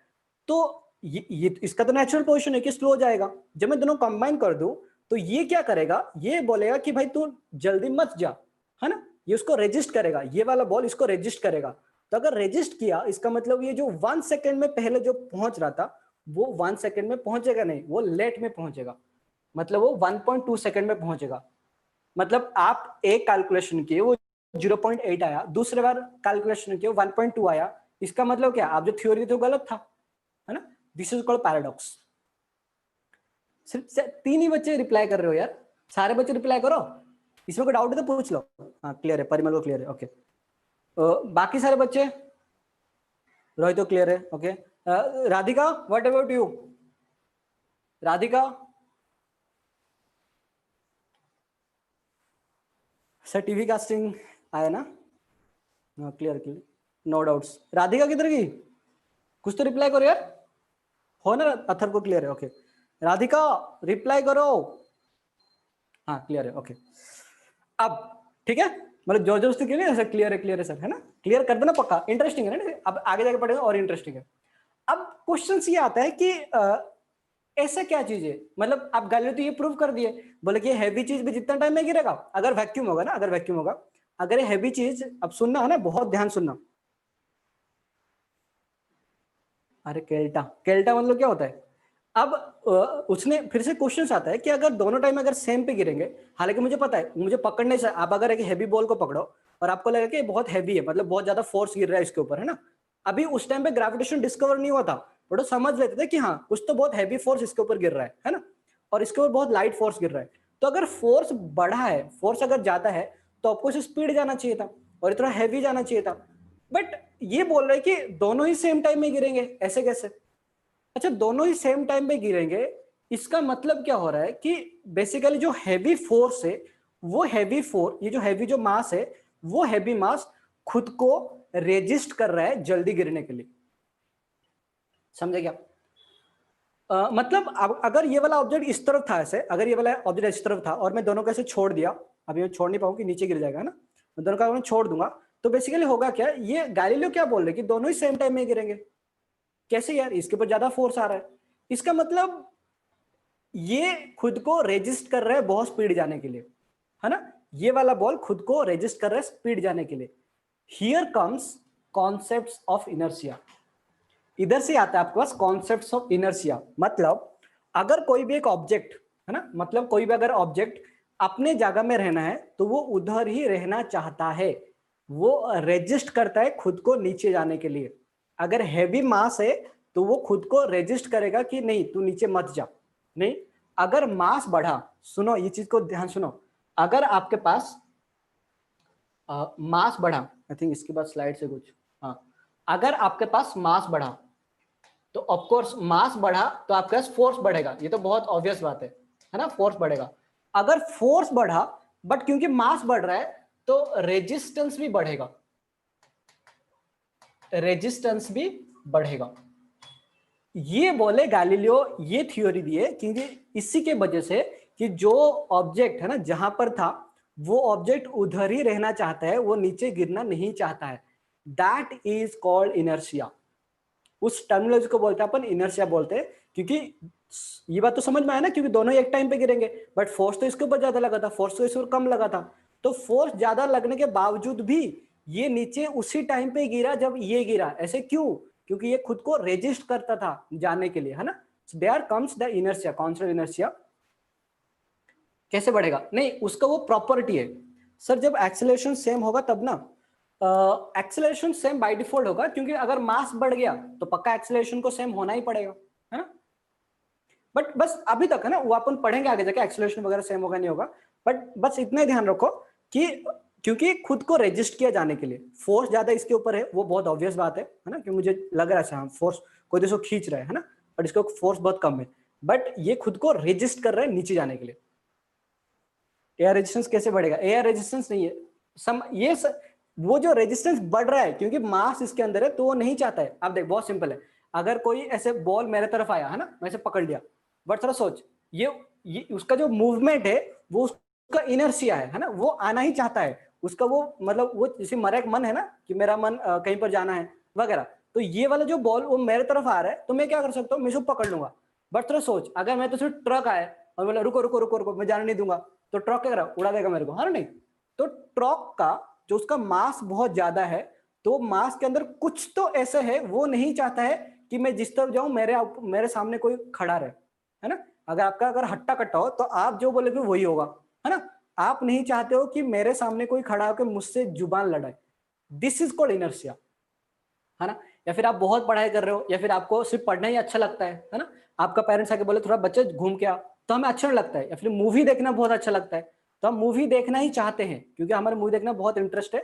तो ये इसका तो नेचुरल पोजीशन है कि स्लो हो जाएगा। जब मैं दोनों कंबाइन कर दूं तो ये क्या करेगा, ये बोलेगा कि भाई तू जल्दी मत जा, है ना, ये उसको रेजिस्ट करेगा, ये वाला बॉल इसको रेजिस्ट करेगा। तो अगर रेजिस्ट किया इसका मतलब ये जो 1 सेकंड में पहले जो पहुंच रहा था वो 1 सेकंड में पहुंचेगा नहीं, वो लेट में पहुंचेगा, मतलब वो 1.2 सेकंड में पहुंचेगा। मतलब आप एक कैलकुलेशन किए वो 0.8 आया, दूसरे बार कैलकुलेशन किए 1.2 आया, इसका मतलब क्या, आप जो थ्योरी थे वो गलत था, है ना। This is called paradox. सिर्फ 3 ही बच्चे रिप्लाई कर रहे हो यार, सारे बच्चे रिप्लाई करो, इसमें कोई डाउट है तो पूछ लो। हाँ क्लियर है, परिमल को क्लियर है, ओके। बाकी सारे बच्चे, रोहित तो क्लियर है, okay. Radhika what about you, Radhika? Sir TV casting आया ना, clear clear, no doubts. Radhika किधर गई, कुछ तो रिप्लाई करो यार, हो ना, अथर को क्लियर है, ओके। राधिका रिप्लाई करो, हाँ क्लियर है, ओके। अब ठीक है, मतलब जोर जोर से क्लियर है, क्लियर है सर, है ना, क्लियर कर देना पक्का, इंटरेस्टिंग है ना, अब आगे जाके पढ़ेगा और इंटरेस्टिंग है। अब क्वेश्चन ये आता है कि ऐसा क्या चीज है, मतलब आप गैलीलियो तो ये प्रूव कर दिए, बोले कि हैवी चीज भी जितना टाइम में गिरेगा, अगर वैक्यूम होगा ना, अगर वैक्यूम होगा, अगर ये हैवी चीज, अब सुनना है ना, बहुत ध्यान सुनना। अरे केल्टा, केल्टा मतलब क्या होता है? अब उसने फिर से क्वेश्चन आता है कि अगर दोनों टाइम अगर सेम पे गिरेंगे, हालांकि मुझे पता है, मुझे पकड़ने से, आप अगर एक हैवी बॉल को पकड़ो और आपको लगे कि बहुत हैवी है, मतलब बहुत ज्यादा फोर्स गिर रहा है इसके ऊपर, है ना, अभी उस टाइम पे ग्रेविटेशन डिस्कवर नहीं हुआ था, बट समझ लेते थे कि हाँ कुछ तो बहुत हैवी फोर्स इसके ऊपर गिर रहा है ना, और इसके ऊपर बहुत लाइट फोर्स गिर रहा है। तो अगर फोर्स बढ़ा है, फोर्स अगर ज्यादा है, तो आपको इसे स्पीड जाना चाहिए था और इतना हैवी जाना चाहिए था, बट ये बोल रहे हैं कि दोनों ही सेम टाइम में गिरेंगे, ऐसे कैसे? अच्छा, दोनों ही सेम टाइम पे गिरेंगे, इसका मतलब क्या हो रहा है कि बेसिकली जो हैवी फोर्स है, वो हैवी फोर्स, ये जो हैवी जो मास है, वो हैवी मास खुद को रेजिस्ट कर रहा है जल्दी गिरने के लिए। समझे क्या? मतलब अगर ये वाला ऑब्जेक्ट इस तरफ था, ऐसे अगर ये वाला ऑब्जेक्ट इस तरफ था और मैं दोनों को ऐसे छोड़ दिया, अभी मैं छोड़ नहीं पाऊंगी, नीचे गिर जाएगा ना, मैं दोनों का छोड़ दूंगा, तो बेसिकली होगा क्या, ये गैलीलियो क्या बोल रहे कि दोनों ही सेम टाइम में गिरेंगे। कैसे यार, इसके ऊपर ज्यादा फोर्स आ रहा है, इसका मतलब ये खुद को रेजिस्ट कर रहा है बहुत स्पीड जाने के लिए, है ना, ये वाला बॉल खुद को रेजिस्ट कर रहा है स्पीड जाने के लिए। Here comes concepts of inertia, इधर से आता है आपके पास कॉन्सेप्ट्स ऑफ इनर्शिया। मतलब अगर कोई भी एक ऑब्जेक्ट, है ना, मतलब कोई भी अगर ऑब्जेक्ट अपने जगह में रहना है तो वो उधर ही रहना चाहता है, वो रेजिस्ट करता है खुद को नीचे जाने के लिए। अगर हैवी मास है तो वो खुद को रेजिस्ट करेगा कि नहीं तू नीचे मत जा, नहीं। अगर मास बढ़ा, सुनो ये चीज को ध्यान सुनो, अगर आपके पास मास बढ़ा, आई थिंक इसके बाद स्लाइड से कुछ, हाँ, अगर आपके पास मास बढ़ा तो ऑफ कोर्स मास बढ़ा तो आपके पास फोर्स बढ़ेगा, ये तो बहुत ऑब्वियस बात है ना, फोर्स बढ़ेगा। अगर फोर्स बढ़ा बट क्योंकि मास बढ़ रहा है तो रेजिस्टेंस भी बढ़ेगा, रेजिस्टेंस भी बढ़ेगा। ये बोले गैलीलियो, ये थ्योरी दी है क्योंकि इसी के वजह से कि जो ऑब्जेक्ट है ना जहां पर था, वो ऑब्जेक्ट उधर ही रहना चाहता है, वो नीचे गिरना नहीं चाहता है। That is called inertia. उस टर्मिनोलॉजी को बोलते हैं अपन इनर्शिया बोलते हैं, क्योंकि ये बात तो समझ में आया ना, क्योंकि दोनों एक टाइम पे गिरेंगे, बट फोर्स तो इसके ऊपर ज्यादा लगा था, फोर्स तो इस ऊपर कम लगा था, तो फोर्स ज्यादा लगने के बावजूद भी ये नीचे उसी टाइम पे गिरा जब ये गिरा। ऐसे क्यों? क्योंकि ये खुद को रेजिस्ट करता था जाने के लिए, है ना। There comes the inertia, concept inertia. कैसे बढ़ेगा? नहीं, उसका वो प्रॉपर्टी है सर, जब एक्सेलरेशन सेम होगा तब ना, एक्सेलरेशन सेम बाय डिफॉल्ट होगा, क्योंकि अगर मास बढ़ गया तो पक्का एक्सेलरेशन को सेम होना ही पड़ेगा, है ना। बट बस अभी तक है ना, वो अपन पढ़ेंगे आगे जाके एक्सेलरेशन वगैरह सेम होगा नहीं होगा, बट बस इतना ही ध्यान रखो कि क्योंकि खुद को रेजिस्ट किया जाने के लिए फोर्स ज्यादा इसके ऊपर है, वो बहुत ऑब्वियस बात है ना, कि मुझे लग रहा है हाँ फोर्स कोई इसको खींच रहा है ना, बट इसको फोर्स बहुत कम है, बट ये खुद को रेजिस्ट कर रहा है नीचे जाने के लिए। एयर रेजिस्टेंस कैसे बढ़ेगा? एयर रेजिस्टेंस नहीं है वो जो रेजिस्टेंस बढ़ रहा है क्योंकि मास इसके अंदर है, तो वो नहीं चाहता है। अब देख बहुत सिंपल है, अगर कोई ऐसे बॉल मेरे तरफ आया है ना, मैं इसे पकड़ लिया, बट थोड़ा सोच, ये उसका जो मूवमेंट है वो उसका इनर्शिया है ना, वो आना ही चाहता है, उसका वो मतलब वो जैसे मेरा एक मन है ना कि मेरा मन कहीं पर जाना है वगैरह, तो तो ये वाला जो बॉल वो मेरे तरफ आ रहा है, तो मैं क्या कर सकता हूँ, मैं इसको पकड़ लूंगा। बट थोड़ा सोच, अगर मैं तो सिर्फ ट्रक आए और बोला रुको रुको रुको रुको, मैं जाने नहीं दूंगा, तो ट्रक क्या करेगा, उड़ा देगा मेरे को, हाँ नहीं। तो ट्रक का जो उसका मास बहुत ज्यादा है, तो मास के अंदर कुछ तो ऐसा है, वो नहीं चाहता है कि मैं जिस तरफ जाऊं मेरे सामने कोई खड़ा रहे, है ना। अगर आपका अगर हट्टा कट्टा हो तो आप जो बोलेगे वही होगा, है ना। आप नहीं चाहते हो कि मेरे सामने कोई खड़ा होकर मुझसे जुबान लड़ाए। दिस इज कॉल्ड इनर्शिया, है ना। या फिर आप बहुत पढ़ाई कर रहे हो, या फिर आपको सिर्फ पढ़ना ही अच्छा लगता है ना। आपका पेरेंट्स आके बोले थोड़ा बच्चे घूम के आ, तो हमें अच्छा लगता है। या फिर मूवी देखना बहुत अच्छा लगता है, तो हम मूवी देखना ही चाहते हैं, क्योंकि हमारे मूवी देखना बहुत इंटरेस्ट है।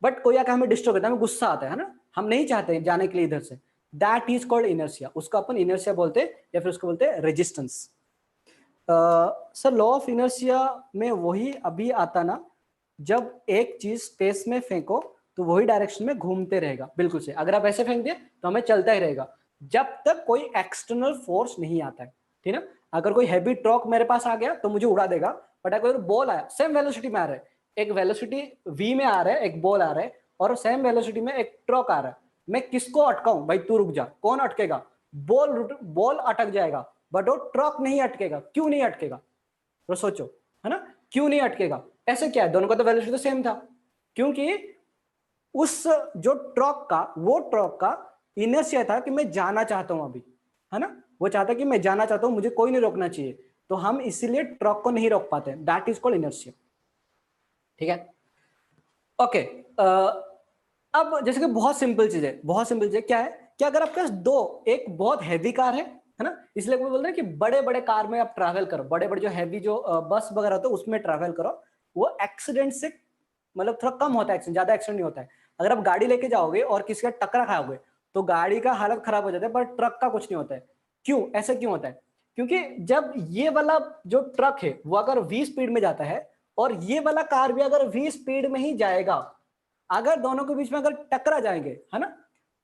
बट कोई आकर हमें डिस्टर्ब करता है, हमें गुस्सा आता है ना, हम नहीं चाहते जाने के लिए इधर से। दैट इज कॉल्ड इनर्शिया, उसको अपन इनर्शिया बोलते हैं, या फिर उसको बोलते हैं resistance. Sir law of inertia में वही अभी आता ना, जब एक चीज स्पेस में फेंको तो वही डायरेक्शन में घूमते रहेगा, बिल्कुल से। अगर आप ऐसे फेंक दिए तो हमें चलता ही रहेगा जब तक कोई एक्सटर्नल फोर्स नहीं आता है, ठीक है ना। अगर कोई हैवी ट्रक मेरे पास आ गया तो मुझे उड़ा देगा, बट अगर बॉल आया सेम वेलोसिटी में आ रहा है, एक वेलोसिटी v में आ रहा है, एक बॉल आ रहा है, और सेम वेलोसिटी में एक ट्रक आ रहा है, मैं किसको अटकाऊं, भाई तू रुक जा, कौन अटकेगा, बॉल अटक जाएगा, बट वो ट्रक नहीं अटकेगा। क्यों नहीं अटकेगा, तो सोचो, है ना, क्यों नहीं अटकेगा। ऐसे क्या है, दोनों का तो वेलोसिटी तो सेम था, क्योंकि उस जो ट्रक का इनर्शिया था कि मैं जाना चाहता हूं अभी, है ना। वो चाहता कि मैं जाना चाहता हूं, मुझे कोई नहीं रोकना चाहिए, तो हम इसीलिए ट्रक को नहीं रोक पाते। दैट इज कॉल्ड इनर्शिया, ठीक है। ओके, अब जैसे कि बहुत सिंपल चीज है, बहुत सिंपल चीज क्या है कि अगर आपके पास दो, एक बहुत हैवी कार है ना, इसलिए वो बोलते हैं कि बड़े बड़े कार में आप ट्रैवल करो, बड़े बड़े जो हैवी जो बस वगैरह होते हैं उसमें ट्रैवल करो, वो एक्सीडेंट से मतलब थोड़ा कम होता है, एक्सीडेंट ज्यादा एक्सीडेंट नहीं होता है। अगर आप गाड़ी लेके जाओगे और किसी का टक्कर खाओगे तो गाड़ी का हालत खराब हो जाता है, पर ट्रक का कुछ नहीं होता है। क्यों, ऐसा क्यों होता है, क्योंकि जब ये वाला जो ट्रक है वो अगर 20 स्पीड में जाता है, और ये वाला कार भी अगर 20 स्पीड में ही जाएगा, अगर दोनों के बीच में अगर टकरा जाएंगे, है ना,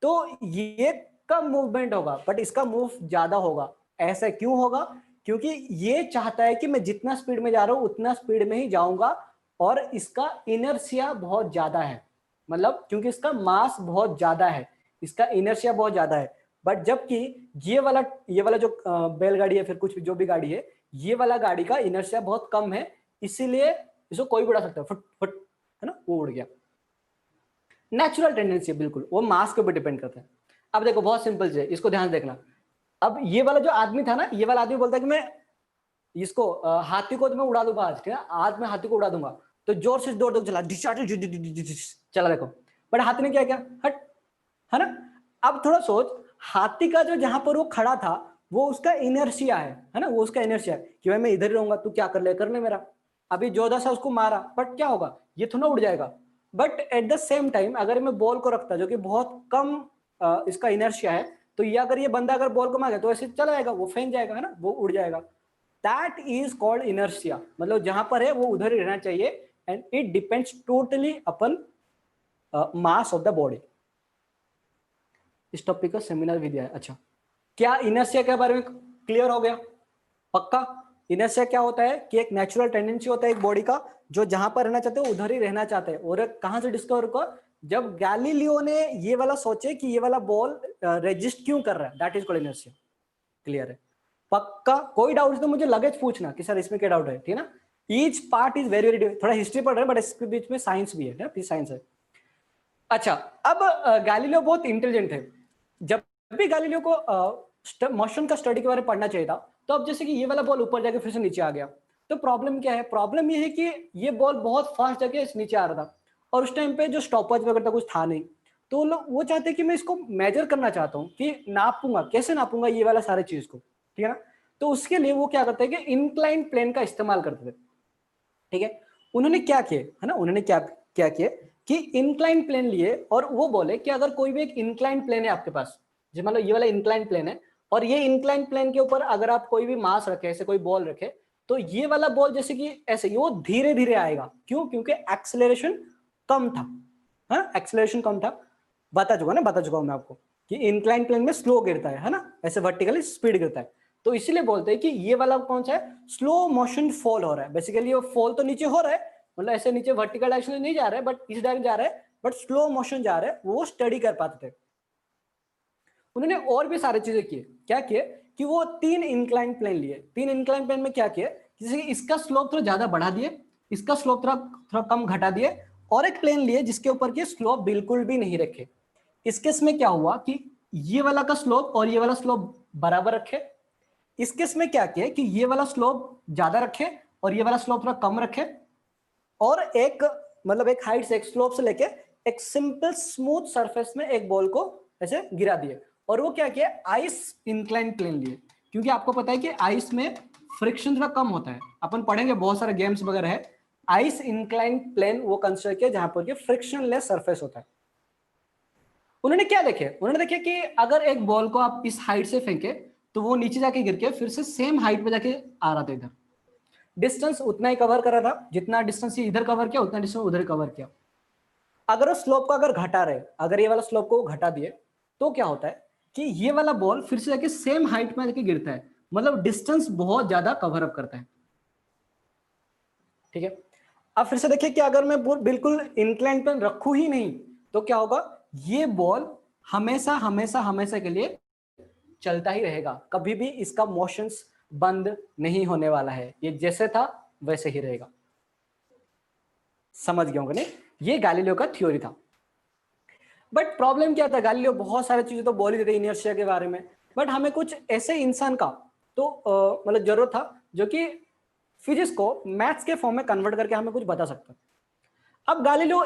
तो ये कम मूवमेंट होगा बट इसका मूव ज्यादा होगा। ऐसा क्यों होगा, क्योंकि ये चाहता है कि मैं जितना स्पीड में जा रहा हूं उतना स्पीड में ही जाऊंगा, और इसका इनर्शिया बहुत ज्यादा है, मतलब क्योंकि इसका मास बहुत ज्यादा है, इसका इनर्शिया बहुत ज्यादा है। बट जबकि ये वाला जो बैलगाड़ी है, फिर कुछ जो भी गाड़ी है, ये वाला गाड़ी का इनर्शिया बहुत कम है, इसीलिए इसको कोई भी उड़ा सकता है, फुट फुट, है ना, वो उड़ गया। नेचुरल टेंडेंसी है, बिल्कुल, वो मास के ऊपर डिपेंड करता है। अब देखो बहुत सिंपल है, इसको ध्यान से देखना। अब ये वाला जो आदमी था ना, ये वाला आदमी बोलता है कि मैं इसको हाथी को तो मैं उड़ा दूंगा आज, ठीक है, आज मैं हाथी को उड़ा दूंगा, तो जोर से दौड़ दौड़ चला, चला देखो, बट हाथी ने क्या किया, हट, है ना। अब थोड़ा सोच, हाथी का जो जहां पर वो खड़ा था वो उसका इनर्शिया है ना, वो उसका इनर्शिया है कि भाई मैं इधर ही रहूंगा, तू क्या कर ले मेरा। अभी जोधा सा उसको मारा, बट क्या होगा, ये थोड़ा उड़ जाएगा। But at the same time अगर मैं बॉल को रखता जो कि बहुत कम इसका इनर्शिया है, तो ये अगर ये बंदा अगर बॉल को मार गया तो ऐसे चला जाएगा, वो फेंक जाएगा, है ना, वो उड़ जाएगा। दैट इज कॉल्ड इनर्शिया, मतलब जहां पर है वो उधर ही रहना चाहिए, and it depends totally upon mass of the body. इस टॉपिक का सेमिनार भी दिया है। अच्छा, क्या इनर्शिया के बारे में क्लियर हो गया, पक्का। इनर्शिया क्या होता है कि एक नेचुरल टेंडेंसी होता है एक बॉडी का, जो जहां पर रहना चाहते हैं उधर ही रहना चाहते हैं। और कहां से डिस्कवर हुआ, जब गैलीलियो ने ये वाला सोचे कि ये वाला बॉल रेजिस्ट क्यों कर रहा है, that is called inertia. Clear है, पक्का। कोई डाउट तो मुझे लगेज पूछना कि सर इसमें क्या डाउट है, ठीक है ना। Each part is very very, थोड़ा हिस्ट्री पढ़ रहे हैं बट इसके बीच में साइंस भी है, साइंस है। अच्छा, अब गैलीलियो बहुत इंटेलिजेंट है। जब भी गैलीलियो को मोशन का स्टडी के बारे में पढ़ना चाहिए था, तो अब जैसे कि ये वाला बॉल ऊपर जाके फिर से नीचे आ गया, तो प्रॉब्लम क्या है, प्रॉब्लम ये है कि ये बॉल बहुत फास्ट जाके नीचे आ रहा था, और उस टाइम पे जो स्टॉपवॉच वगैरह कुछ था नहीं, तो लोग वो चाहते हैं कि मैं इसको मेजर करना चाहता हूँ, कि नापूंगा, कैसे नापूंगा ये वाला सारे चीज को, ठीक है ना। तो उसके लिए वो क्या करते हैं कि इंक्लाइन प्लेन का इस्तेमाल करते थे, ठीक है। उन्होंने क्या किया, है ना, उन्होंने क्या क्या किया कि इंक्लाइन प्लेन लिए, और वो बोले कि अगर कोई भी एक इंक्लाइन प्लेन है आपके पास, जैसे मान लो ये वाला इंक्लाइन प्लेन है, और ये इंक्लाइन प्लेन के ऊपर अगर आप कोई भी मास रखे, ऐसे कोई बॉल रखे, तो ये वाला बॉल जैसे कि ऐसे ही वो धीरे धीरे आएगा। क्यों, क्योंकि एक्सेलरेशन कम था, हाँ, एक्सेलरेशन कम था। बता चुका हूं मैं आपको कि इंक्लाइन प्लेन में स्लो गिरता है ना, ऐसे वर्टिकली स्पीड गिरता है। तो इसीलिए बोलते हैं कि ये वाला कौन सा है, स्लो मोशन फॉल हो रहा है। बेसिकली वो फॉल तो नीचे हो रहा है, मतलब ऐसे नीचे वर्टिकल डायरेक्शन में नहीं जा रहा है, बट इस डायरेक्शन जा रहा है, बट स्लो मोशन जा रहा है, वो स्टडी कर पाते थे। उन्होंने और भी सारी चीजें किए। क्या किए कि वो 3 इंक्लाइन प्लेन लिए। 3 इंक्लाइन प्लेन में क्या किए, जैसे इसका स्लोप थोड़ा ज्यादा बढ़ा दिए, इसका स्लोप थोड़ा थोड़ा कम घटा दिए, और एक प्लेन लिए जिसके ऊपर के स्लोप बिल्कुल भी नहीं रखे। इस केस में क्या हुआ कि ये वाला का स्लोप और ये वाला स्लोप बराबर रखे। इस केस में क्या किया कि ये वाला स्लोप ज्यादा रखे और ये वाला स्लोप थोड़ा कम रखे, और एक मतलब एक हाइट से, एक स्लोप से लेके एक सिंपल स्मूथ सरफेस में एक बॉल को ऐसे गिरा दिए। और वो क्या किया, आइस इंक्लाइन प्लेन लिए, क्योंकि आपको पता है कि आइस में फ्रिक्शन थोड़ा कम होता है। अपन पढ़ेंगे बहुत सारे गेम्स वगैरह है, आइस इंक्लाइन प्लेन वो कंसिडर किया जहां पर फ्रिक्शनलेस सरफेस होता है। उन्होंने क्या देखे, उन्होंने देखे कि अगर एक बॉल को आप इस हाइट से फेंके तो वो नीचे जाके गिर के फिर से सेम हाइट पे जाके आ रहा था इधर। डिस्टेंस उतना ही कवर कर रहा था, जितना डिस्टेंस ये इधर कवर किया उतना डिस्टेंस उधर कवर किया। अगर उस स्लोप को अगर घटा रहे, अगर ये वाला स्लोप को घटा दिए, तो क्या होता है कि ये वाला बॉल फिर से जाके सेम हाइट में जाके गिरता है, मतलब डिस्टेंस बहुत ज्यादा कवर अप करता है। ठीक है, अब फिर से देखिए कि अगर मैं बिल्कुल इंक्लाइन पे रखूं ही नहीं तो क्या होगा, ये बॉल हमेशा हमेशा हमेशा के लिए चलता ही रहेगा, कभी भी इसका मोशंस बंद नहीं होने वाला है, ये जैसे था वैसे ही रहेगा। समझ गए होंगे नहीं, ये गैलीलियो का थ्योरी था। बट प्रॉब्लम क्या था, गैलीलियो बहुत सारी चीजें तो बोल ही देते इनर्शिया के बारे में, बट हमें कुछ ऐसे इंसान का तो मतलब जरूरत था जो कि फिजिक्स को मैथ्स के फॉर्म में कन्वर्ट करके हमें कुछ बता सकता। अब गैलीलियो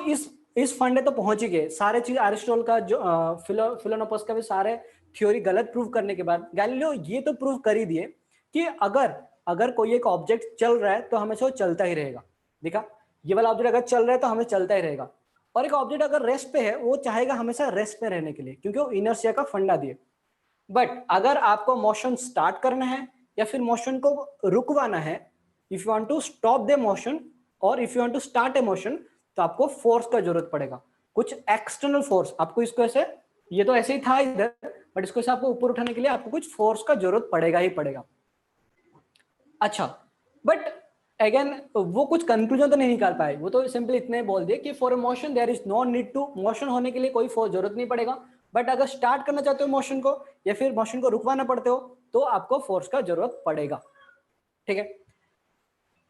इस फंडे तो पहुंच ही गए, सारे चीज एरिस्टोटल का जो फिलोनोपस का भी सारे थ्योरी गलत प्रूव करने के बाद गैलीलियो ये तो प्रूव कर ही दिए कि अगर कोई एक ऑब्जेक्ट चल रहा है तो हमेशा वो चलता ही रहेगा। देखा, ये वाला ऑब्जेक्ट अगर चल रहा है तो हमें चलता ही रहेगा, और एक ऑब्जेक्ट अगर रेस्ट पे है वो चाहेगा हमेशा रेस्ट पे रहने के लिए, क्योंकि वो इनर्शिया का फंडा दिए। बट अगर आपको मोशन स्टार्ट करना है या फिर मोशन को रुकवाना है, if you want to stop the motion और if you want to start a motion, तो आपको फोर्स का जरूरत पड़ेगा, कुछ एक्सटर्नल फोर्स। आपको इसको ऐसे, ये तो ऐसे ही था इधर, बट इसको ऐसे आपको ऊपर उठाने के लिए आपको कुछ फोर्स का जरूरत पड़ेगा ही पड़ेगा। अच्छा, बट अगेन वो कुछ कंक्लूजन तो नहीं निकाल पाए, वो तो सिंपली इतने बोल दिए कि for a motion there is no need to, motion होने के लिए कोई फोर्स जरूरत नहीं पड़ेगा, बट अगर स्टार्ट करना चाहते हो मोशन को या फिर मोशन को रुकवाना पड़ते हो तो आपको फोर्स का जरूरत पड़ेगा। ठीक है,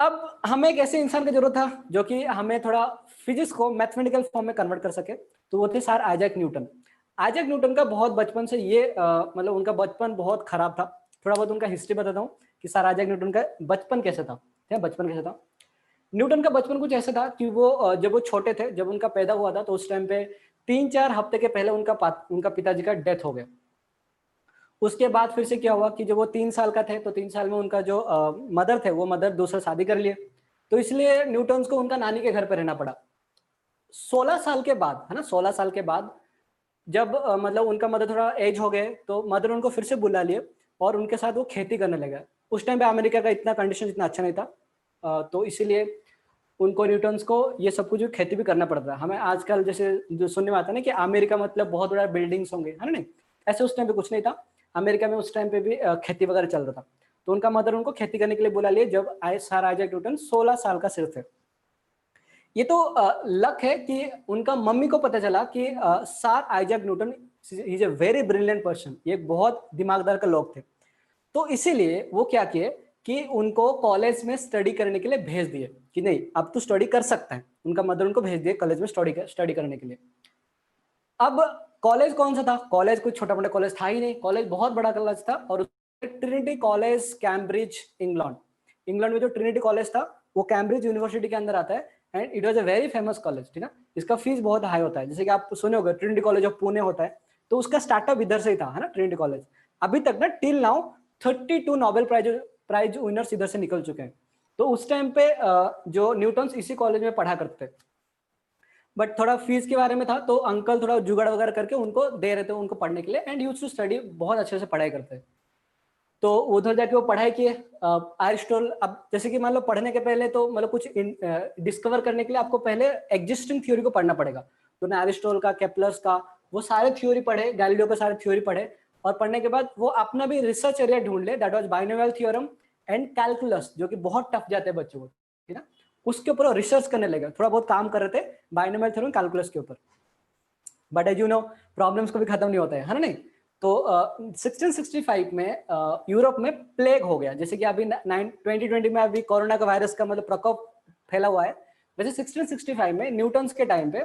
अब हमें एक ऐसे इंसान की जरूरत था जो कि हमें थोड़ा फिजिक्स को मैथमेटिकल फॉर्म में कन्वर्ट कर सके, तो वो थे sir Isaac Newton. Isaac Newton का बहुत बचपन से ये मतलब उनका बचपन बहुत खराब था। थोड़ा बहुत उनका हिस्ट्री बताता हूँ कि सर आइजैक न्यूटन का बचपन कैसे था। बचपन कैसे था, न्यूटन का बचपन कुछ ऐसा था कि वो जब वो छोटे थे, जब उनका पैदा हुआ था तो उस टाइम पे 3-4 हफ्ते के पहले उनका पिताजी का डेथ हो गया। उसके बाद फिर से क्या हुआ कि जब वो 3 साल का थे तो 3 साल में उनका जो मदर थे वो मदर दूसरा शादी कर लिए, तो इसलिए न्यूटन्स को उनका नानी के घर पर रहना पड़ा। 16 साल के बाद, है ना, 16 साल के बाद जब मतलब उनका मदर थोड़ा एज हो गए तो मदर उनको फिर से बुला लिए और उनके साथ वो खेती करने लगे। उस टाइम पे अमेरिका का इतना कंडीशन इतना अच्छा नहीं था, तो इसीलिए उनको न्यूटन्स को ये सब कुछ खेती भी करना पड़ता है। हमें आजकल जैसे जो सुनने में आता है ना कि अमेरिका मतलब बहुत बड़ा बिल्डिंग्स होंगे, है ना, नहीं, ऐसे उस टाइम पे कुछ नहीं था। अमेरिका में उस टाइम पे भी खेती वगैरह चल रहा था, तो उनका मदर उनको खेती करने के लिए बुला लिए जब सर आइजैक न्यूटन 16 साल का सिर्फ थे। ये तो लक है कि उनका मम्मी को पता चला कि sir Isaac Newton is a very brilliant person, ये बहुत दिमागदार का लोग थे, तो इसीलिए वो क्या किए कि उनको कॉलेज में स्टडी करने के लिए भेज दिए कि नहीं अब तो स्टडी कर सकता है। उनका मदर उनको भेज दिए कॉलेज में स्टडी करने के लिए। अब कॉलेज कौन सा था, कॉलेज कोई छोटा मोटा कॉलेज था ही नहीं, कॉलेज बहुत बड़ा कॉलेज था, और Trinity college Cambridge England, England में जो ट्रिनिटी कॉलेज था वो कैम्ब्रिज यूनिवर्सिटी के अंदर आता है, and it was a very famous college. ठीक है, इसका फीस बहुत हाई होता है, जैसे कि आप सुने होंगे ट्रिनिटी कॉलेज ऑफ पुणे होता है, तो उसका स्टार्टअप इधर से ही था, है ना, ट्रिनिटी कॉलेज। अभी तक ना till now 32 Nobel prize winners इधर से निकल चुके हैं। तो उस टाइम पे जो न्यूटन्स इसी कॉलेज में पढ़ा करते थे, बट थोड़ा फीस के बारे में था तो अंकल थोड़ा जुगाड़ वगैरह करके उनको दे रहे थे उनको पढ़ने के लिए, एंड यूज्ड टू स्टडी, बहुत अच्छे से पढ़ाई करते। तो उधर जाके वो पढ़ाई किए एरिस्टोटल। अब जैसे कि मान लो पढ़ने के पहले तो मतलब कुछ डिस्कवर करने के लिए आपको पहले एग्जिस्टिंग थ्योरी को पढ़ना पड़ेगा, तो ना एरिस्टोटल का, केपलर्स का, वो सारे थ्योरी पढ़े, गैलीलियो का सारे थ्योरी पढ़े, और पढ़ने के बाद वो अपना भी रिसर्च एरिया ढूंढ ले, that was binomial theorem and calculus, जो कि बहुत टफ जाते हैं बच्चों को, ठीक है ना, उसके ऊपर रिसर्च करने लगे, थोड़ा बहुत काम कर रहे थे बाइनोमियल थ्योरम कैलकुलस के ऊपर। But as you know problems को भी खत्म नहीं होता है ना, नहीं, तो 1665 में यूरोप में प्लेग हो गया, जैसे कि अभी 2020 में अभी कोरोना का वायरस का मतलब प्रकोप फैला हुआ है, वैसे 1665 में न्यूटन्स के टाइम पे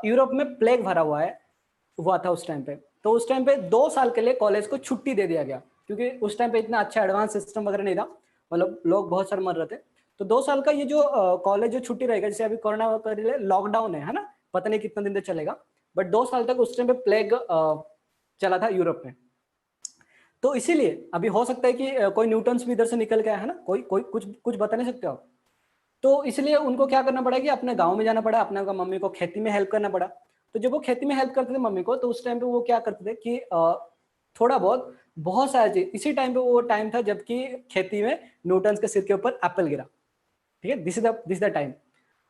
यूरोप में प्लेग भरा हुआ था उस टाइम पे। तो उस टाइम पे 2 साल के लिए कॉलेज को छुट्टी दे दिया गया, क्योंकि उस टाइम पे इतना अच्छा एडवांस सिस्टम वगैरह नहीं था, मतलब लोग बहुत सारे मर रहे थे। तो 2 साल का ये जो कॉलेज जो छुट्टी रहेगा, जैसे अभी कोरोना का लॉकडाउन है ना, पता नहीं कितना दिन तक चलेगा, बट 2 साल तक उस टाइम पे प्लेग चला था यूरोप में। तो इसीलिए अभी हो सकता है कि कोई न्यूटन्स भी इधर से निकल गया है ना, कोई कोई कुछ बता नहीं सकते आप। तो इसलिए उनको क्या करना पड़ा कि अपने गांव में जाना पड़ा, अपने मम्मी को खेती में हेल्प करना पड़ा। तो जब वो खेती में हेल्प करते थे मम्मी को, तो उस टाइम पे वो क्या करते थे कि थोड़ा बहुत सारी चीज, इसी टाइम पे वो टाइम था जबकि खेती में न्यूटन्स के सिर के ऊपर एप्पल गिरा। ठीक है, दिस द टाइम।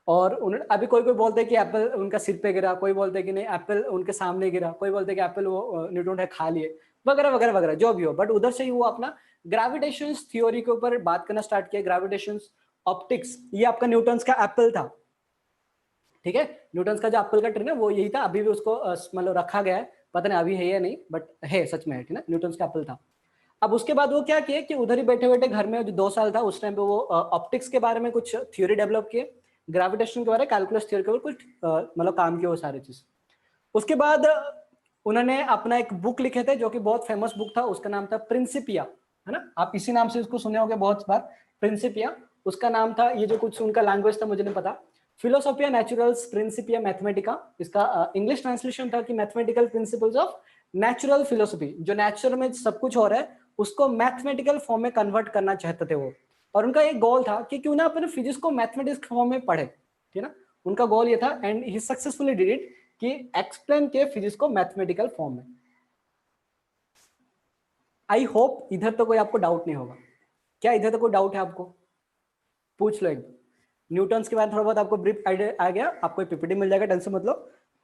और अभी कोई कोई बोलते हैं कि एप्पल उनका सिर पे गिरा, कोई बोलते हैं कि नहीं एप्पल उनके सामने गिरा, कोई बोलते हैं कि एप्पल वो न्यूटन ने खा लिए, वगैरह वगैरह वगैरह जो भी हो। बट उधर से ही वो अपना ग्रेविटेशन थ्योरी के ऊपर बात करना स्टार्ट किया, ग्रेविटेशन ऑप्टिक्स, ये आपका न्यूटन्स का एप्पल था। ठीक है, न्यूटन्स का जो एप्पल का ट्री ना वो यही था, अभी भी उसको मतलब रखा गया है, पता नहीं अभी है या नहीं, बट है, सच में है। ठीक है, न्यूटन्स का एप्पल था। अब उसके बाद वो क्या किए कि उधर ही बैठे बैठे घर में जो 2 साल था उस टाइम पे वो ऑप्टिक्स के बारे में कुछ थ्योरी डेवलप किए, ग्रेविटेशन के बारे में, कैलकुलस थ्योरी के ऊपर कुछ मतलब काम किया वो सारी चीज। उसके बाद उन्होंने अपना एक बुक लिखे थे जो कि बहुत फेमस बुक था, उसका नाम था प्रिंसिपिया, है ना, आप इसी नाम से उसको सुने होंगे बहुत बार, प्रिंसिपिया उसका नाम था। ये जो कुछ उनका लैंग्वेज था मुझे नहीं पता, फिलोसोफिया नेचुरल्स प्रिंसिपिया मैथमेटिका, इसका इंग्लिश ट्रांसलेशन था कि mathematical principles of natural philosophy, जो नेचुरल में सब कुछ हो रहा है उसको मैथमेटिकल फॉर्म में कन्वर्ट करना चाहते थे वो। और उनका एक गोल था कि क्यों ना अपने फिजिक्स को मैथमेटिक्स फॉर्म में पढ़े, ठीक है ना, उनका गोल ये था, and he successfully did it, कि एक्सप्लेन किए फिजिक्स को मैथमेटिकल फॉर्म में। आई होप इधर तो कोई आपको डाउट नहीं होगा। क्या इधर तो कोई डाउट है आपको? पूछ लो एक। न्यूटन्स के बारे में थोड़ा बहुत आपको ब्रीफ आइडिया आ गया, आपको पीपीटी मिल जाएगा, टेंशन मत लो।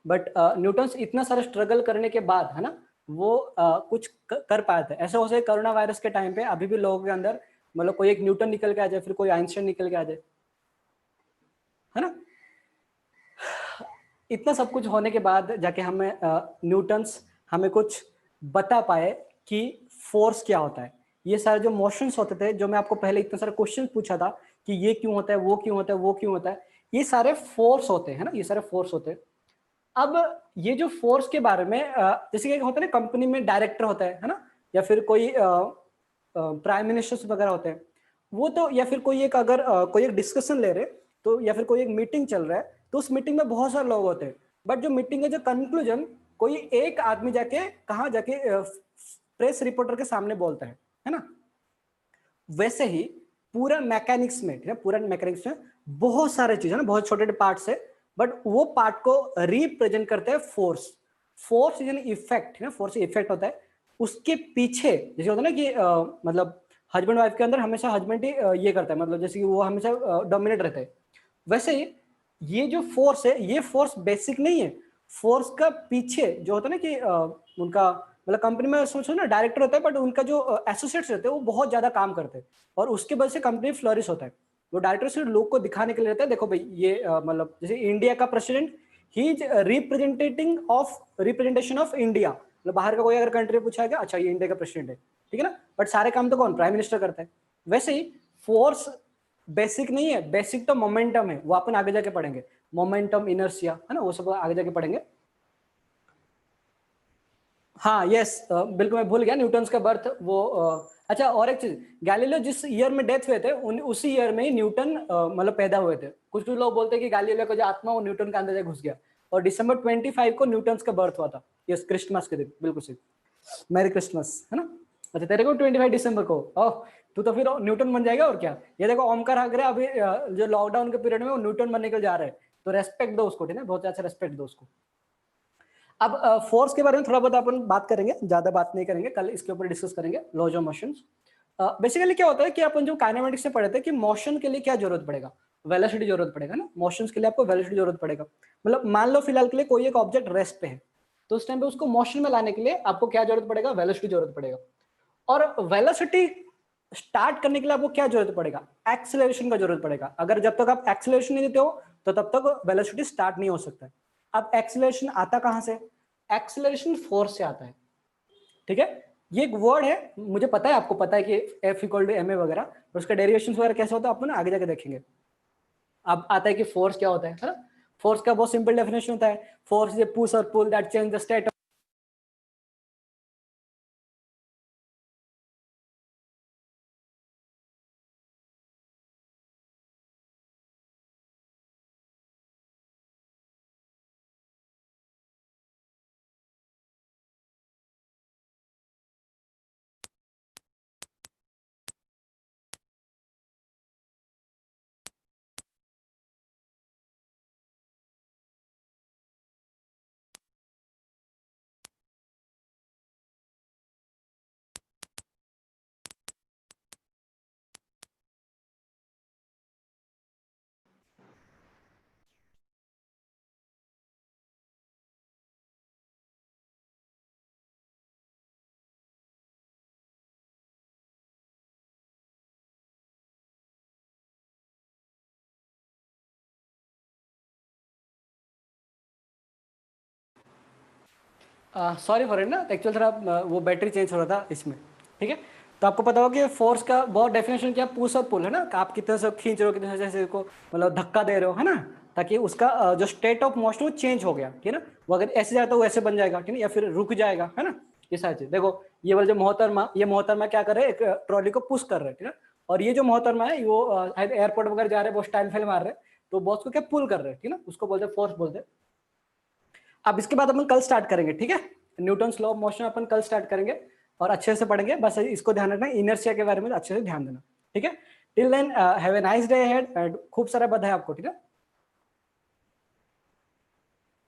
बट न्यूटन्स इतना सारा स्ट्रगल करने के बाद, है ना, वो कुछ कर पाए थे। ऐसा हो सके कोरोना वायरस के टाइम पे अभी भी लोगों के अंदर मतलब कोई एक न्यूटन निकल के आ जाए, फिर कोई आइंस्टाइन निकल के आ जाए, है ना। इतना सब कुछ होने के बाद जाके हमें न्यूटन्स हमें कुछ बता पाए कि फोर्स क्या होता है। ये सारे जो मोशंस होते थे, जो मैं आपको पहले इतना सारा क्वेश्चन पूछा था कि ये क्यों होता है, वो क्यों होता है, वो क्यों होता है, ये सारे फोर्स होते हैं ना, ये सारे फोर्स होते हैं। अब ये जो फोर्स के बारे में जैसे कि होता है ना, कंपनी में डायरेक्टर होता है ना, या फिर कोई प्राइम मिनिस्टर्स वगैरह होते हैं, वो तो, या फिर कोई एक अगर कोई एक डिस्कशन ले रहे, तो या फिर कोई एक मीटिंग चल रहा है, तो उस मीटिंग में बहुत सारे लोग होते हैं, बट जो मीटिंग है जो कंक्लूजन कोई एक आदमी जाके कहाँ जाके प्रेस रिपोर्टर के सामने बोलता है ना। वैसे ही पूरा मैकेनिक्स में, ठीक है, पूरा मैकेनिक्स में बहुत सारे चीज है ना, बहुत छोटे छोटे पार्ट्स है, बट वो पार्ट को रिप्रेजेंट करते हैं फोर्स। फोर्स यानी इफेक्ट, है ना, फोर्स इफेक्ट होता है उसके पीछे। जैसे होता है ना कि मतलब हस्बैंड वाइफ के अंदर हमेशा हस्बैंड ही ये करता है, मतलब जैसे कि वो हमेशा डोमिनेट रहता है, वैसे ही ये जो फोर्स है, ये फोर्स बेसिक नहीं है। फोर्स का पीछे जो होता है ना कि उनका मतलब कंपनी में सोचो ना, डायरेक्टर होता है, बट उनका जो एसोसिएट्स रहते हैं वो बहुत ज्यादा काम करते हैं, और उसके वजह से कंपनी फ्लरिश होता है। वो डायरेक्टर सिर्फ लोग को दिखाने के लिए रहता है, देखो भाई ये मतलब जैसे इंडिया का president, he is representation of India, मतलब बाहर का कोई अगर कंट्री पूछा है, अच्छा ये इंडिया का प्रेसिडेंट है, ठीक है ना, बट सारे काम तो कौन, प्राइम मिनिस्टर करता है। वैसे ही फोर्स बेसिक नहीं है, बेसिक तो मोमेंटम है, वो अपन आगे जाके पढ़ेंगे, मोमेंटम, इनर्शिया, है ना, वो सब आगे जाके पढ़ेंगे। हाँ यस, बिल्कुल मैं भूल गया, न्यूटन्स का बर्थ वो अच्छा, और एक चीज, गैलीलियो जिस ईयर में डेथ हुए थे उसी ईयर में ही न्यूटन मतलब पैदा हुए थे। कुछ लोग बोलते हैं कि गैलीलियो का जो आत्मा वो न्यूटन के अंदर घुस गया, और दिसंबर 25 को न्यूटन्स का बर्थ हुआ था। यस, क्रिसमस के दिन, बिल्कुल सही, मैरी क्रिसमस, है ना। अच्छा, तेरे को 25 दिसंबर को, ओह तू तो फिर न्यूटन बन जाएगा और क्या। ये देखो ओमकार आगरे अभी जो लॉकडाउन के पीरियड में वो न्यूटन बनने के जा रहे हैं, तो रेस्पेक्ट दो उसको, ठीक है, बहुत अच्छा रेस्पेक्ट दो उसको। अब फोर्स के बारे में थोड़ा बहुत अपन बात करेंगे, ज्यादा बात नहीं करेंगे, कल इसके ऊपर डिस्कस करेंगे, लॉज ऑफ मोशंस। बेसिकली क्या होता है कि अपन जो काइनेमेटिक्स से पढ़े थे कि मोशन के लिए क्या जरूरत पड़ेगा, वेलोसिटी जरूरत पड़ेगा ना, मोशंस के लिए आपको वेलोसिटी जरूरत पड़ेगा। मतलब मान लो फिलहाल के लिए कोई एक ऑब्जेक्ट रेस्ट पे है, तो उस टाइम पे उसको मोशन में लाने के लिए आपको क्या जरूरत पड़ेगा, वेलोसिटी जरूरत पड़ेगा। और वेलोसिटी स्टार्ट करने के लिए आपको क्या जरूरत पड़ेगा, एक्सेलरेशन का जरूरत पड़ेगा। अगर जब तक आप एक्सेलरेशन नहीं देते हो तो तब तक वेलोसिटी स्टार्ट नहीं हो सकता है। अब एक्सेलरेशन आता कहां से, एक्सेलरेशन फोर्स से आता है, ठीक है। ये एक वर्ड है, मुझे पता है, आपको पता है कि F = ma वगैरह, और उसका डेरिवेशन वगैरह कैसे होता है अपन आगे जाके देखेंगे। अब आता है कि फोर्स क्या होता है ना। फोर्स का बहुत सिंपल डेफिनेशन होता है, फोर्स इज ए पुश और pull that change the state. Sorry for it ना, एक्चुअल थोड़ा वो बैटरी चेंज हो रहा था इसमें। ठीक है, तो आपको पता होगा कि फोर्स का बहुत डेफिनेशन क्या, पुश और पुल है ना, आप कितने से खींच रहे हो, कितने से को मतलब धक्का दे रहे हो, है ना, ताकि उसका जो स्टेट ऑफ मोशन वो चेंज हो गया। ठीक है ना, वो अगर ऐसे जाता है वो ऐसे बन जाएगा, ठीक है, या फिर रुक जाएगा, है ना। ये सारी चीज देखो, ये वाला जो मोहतरमा, ये मोहतरमा क्या कर रहे हैं, एक ट्रॉली को पुश कर रहे हैं, ठीक है। और ये जो मोहतरमा है वो एयरपोर्ट वगैरह जा रहे हैं, वो स्टाइल फेल मार रहे हैं, तो बॉस को क्या पुल कर रहे हैं, ठीक है ना, उसको बोलते हैं फोर्स बोलते हैं। अब इसके बाद अपन कल स्टार्ट करेंगे, ठीक है, न्यूटन्स लॉ ऑफ मोशन अपन कल स्टार्ट करेंगे और अच्छे से पढ़ेंगे। बस इसको ध्यान रखना, इनर्शिया के बारे में अच्छे से ध्यान देना, ठीक है। Till then have a nice day ahead, खूब सारा बधाई आपको, ठीक है।